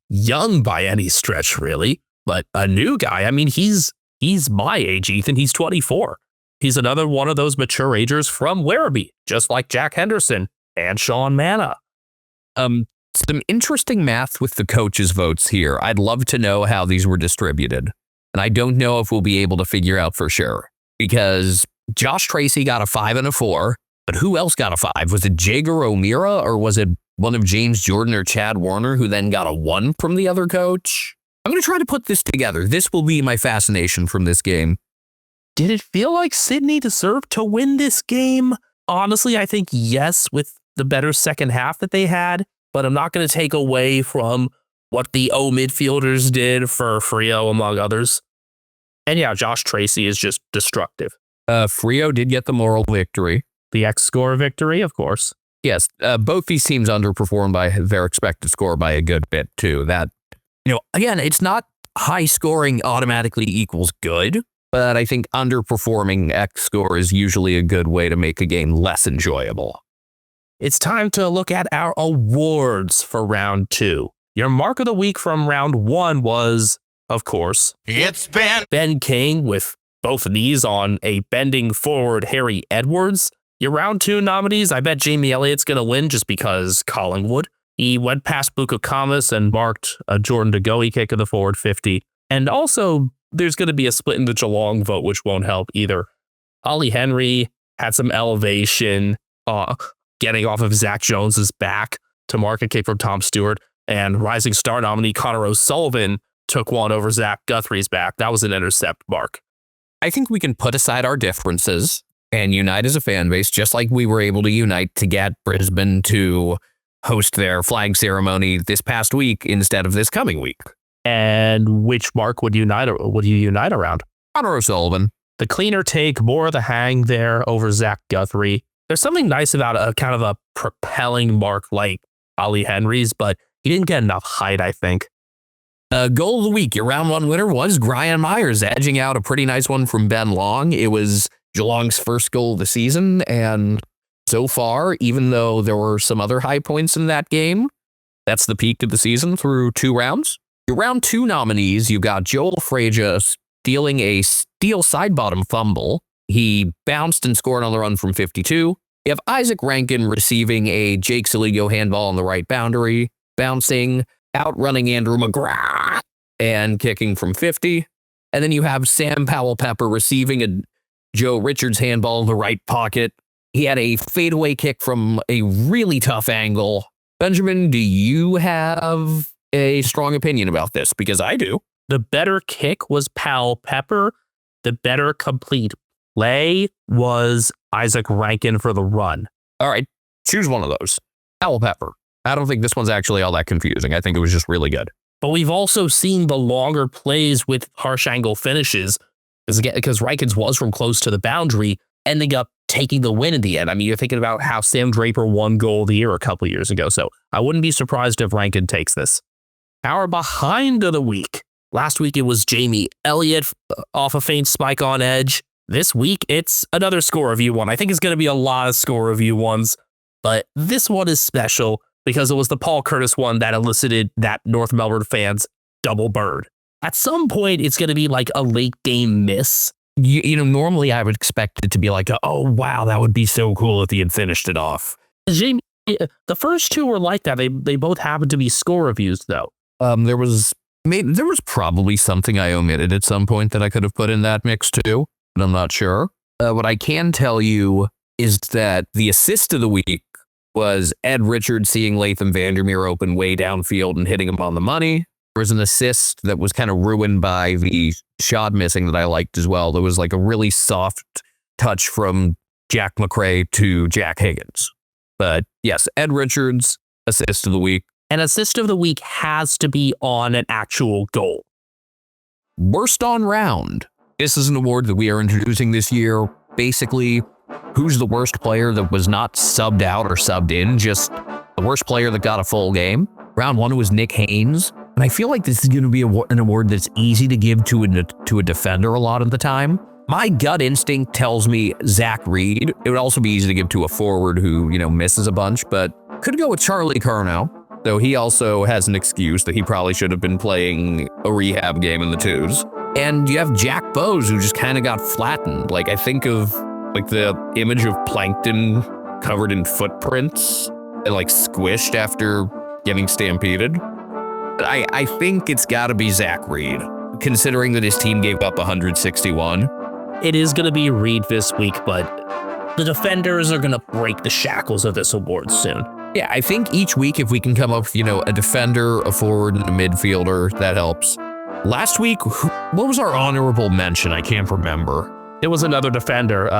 young by any stretch, really, but a new guy. I mean, he's my age, Ethan. He's 24. He's another one of those mature agers from Werribee, just like Jack Henderson and Sean Manna. Some interesting math with the coaches' votes here. I'd love to know how these were distributed. And I don't know if we'll be able to figure out for sure. Because Josh Tracy got a 5 and a 4, but who else got a 5? Was it Jager O'Meara or was it one of James Jordan or Chad Warner who then got a 1 from the other coach? I'm going to try to put this together. This will be my fascination from this game. Did it feel like Sydney deserved to win this game? Honestly, I think yes, with the better second half that they had. But I'm not going to take away from what the O midfielders did for Frio, among others. And yeah, Josh Tracy is just destructive. Frio did get the moral victory. The X-score victory, of course. Yes, both these teams underperformed by their expected score by a good bit, too. That, again, it's not high scoring automatically equals good, but I think underperforming X-score is usually a good way to make a game less enjoyable. It's time to look at our awards for round 2. Your mark of the week from round 1 was, of course, It's Ben King with both knees on a bending forward Harry Edwards. Your round 2 nominees, I bet Jamie Elliott's going to win just because Collingwood. He went past Buka Kamas and marked a Jordan DeGoey kick of the forward 50. And also, there's going to be a split in the Geelong vote, which won't help either. Ollie Henry had some elevation, getting off of Zach Jones's back to mark a kick from Tom Stewart, and Rising Star nominee Connor O'Sullivan took one over Zach Guthrie's back. That was an intercept mark. I think we can put aside our differences and unite as a fan base, just like we were able to unite to get Brisbane to host their flag ceremony this past week instead of this coming week. And which mark would you unite around? Connor O'Sullivan. The cleaner take, more of the hang there over Zach Guthrie. There's something nice about a kind of a propelling mark like Ollie Henry's, but he didn't get enough height, I think. Goal of the week, your round 1 winner was Brian Myers, edging out a pretty nice one from Ben Long. It was Geelong's first goal of the season, and so far, even though there were some other high points in that game, that's the peak of the season through 2 rounds. Your round 2 nominees, you got Joel Frazier stealing a steel side bottom fumble. He bounced and scored on the run from 52. You have Isaac Rankin receiving a Jake Saligo handball on the right boundary, bouncing, outrunning Andrew McGrath, and kicking from 50. And then you have Sam Powell-Pepper receiving a Joe Richards handball in the right pocket. He had a fadeaway kick from a really tough angle. Benjamin, do you have a strong opinion about this? Because I do. The better kick was Powell-Pepper. The better complete play was Isaac Rankin for the run. All right, choose one of those. Powell-Pepper. I don't think this one's actually all that confusing. I think it was just really good. But we've also seen the longer plays with harsh angle finishes because Rankins was from close to the boundary, ending up taking the win in the end. I mean, you're thinking about how Sam Draper won goal of the year a couple years ago, so I wouldn't be surprised if Rankin takes this. Our behind of the week. Last week it was Jamie Elliott off a faint spike on edge. This week, it's another score review one. I think it's going to be a lot of score review ones, but this one is special because it was the Paul Curtis one that elicited that North Melbourne fans double bird. At some point, it's going to be like a late game miss. Normally I would expect it to be like, oh, wow, that would be so cool if he had finished it off. Jamie, the first 2 were like that. They both happened to be score reviews, though. There was probably something I omitted at some point that I could have put in that mix too, but I'm not sure. What I can tell you is that the assist of the week was Ed Richards seeing Latham Vandermeer open way downfield and hitting him on the money. There was an assist that was kind of ruined by the shot missing that I liked as well. There was like a really soft touch from Jack McRae to Jack Higgins. But yes, Ed Richards, assist of the week. An assist of the week has to be on an actual goal. Worst on round. This is an award that we are introducing this year. Basically, who's the worst player that was not subbed out or subbed in, just the worst player that got a full game. Round 1 was Nick Haynes. And I feel like this is going to be an award that's easy to give to a defender a lot of the time. My gut instinct tells me Zach Reed. It would also be easy to give to a forward who, misses a bunch, but could go with Charlie Curnow, though he also has an excuse that he probably should have been playing a rehab game in the 2s. And you have Jack Bowes, who just kind of got flattened. Like, I think of the image of Plankton covered in footprints and squished after getting stampeded. I think it's got to be Zach Reed, considering that his team gave up 161. It is going to be Reed this week, but the defenders are going to break the shackles of this award soon. Yeah, I think each week if we can come up with, a defender, a forward, and a midfielder, that helps. Last week, what was our honorable mention? I can't remember. It was another defender,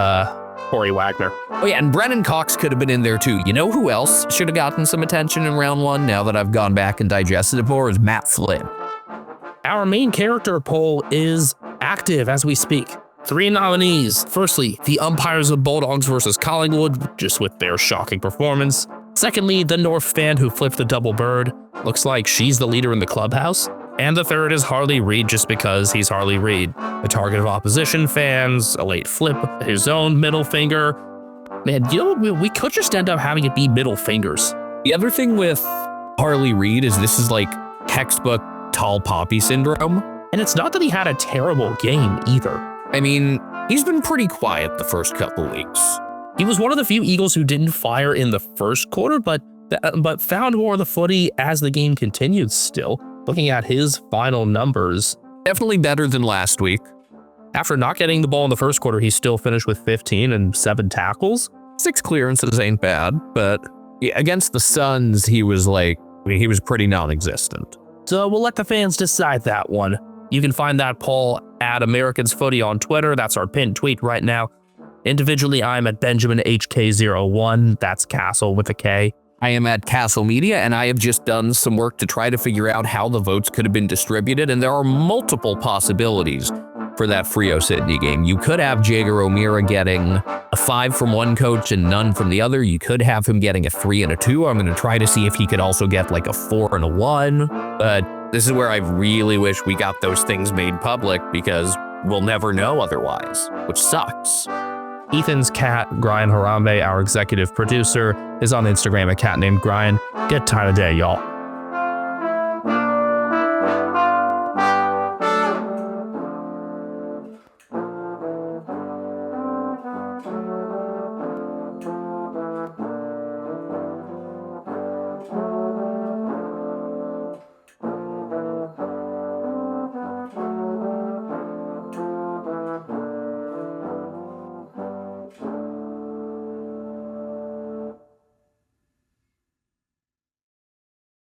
Corey Wagner. Oh yeah, and Brennan Cox could have been in there too. You know who else should have gotten some attention in round 1 now that I've gone back and digested it more is Matt Flynn. Our main character poll is active as we speak. 3 nominees. Firstly, the umpires of Bulldogs versus Collingwood, just with their shocking performance. Secondly, the North fan who flipped the double bird. Looks like she's the leader in the clubhouse. And the third is Harley Reid just because he's Harley Reid. The target of opposition fans, a late flip, his own middle finger. Man, we could just end up having it be middle fingers. The other thing with Harley Reid is this is textbook tall poppy syndrome. And it's not that he had a terrible game either. I mean, he's been pretty quiet the first couple weeks. He was one of the few Eagles who didn't fire in the first quarter, but found more of the footy as the game continued still. Looking at his final numbers. Definitely better than last week. After not getting the ball in the first quarter, he still finished with 15 and 7 tackles. 6 clearances ain't bad, but against the Suns, he was pretty non-existent. So we'll let the fans decide that one. You can find that poll at Americans Footy on Twitter. That's our pinned tweet right now. Individually, I'm at BenjaminHK01. That's Castle with a K. I am at Castle Media, and I have just done some work to try to figure out how the votes could have been distributed, and there are multiple possibilities for that Freo Sydney game. You could have Jager O'Meara getting a 5 from one coach and none from the other. You could have him getting a 3 and a 2. I'm going to try to see if he could also get a 4 and a 1, but this is where I really wish we got those things made public because we'll never know otherwise, which sucks. Ethan's cat, Brian Harambe, our executive producer, is on Instagram, a cat named Brian. Get time of day, y'all.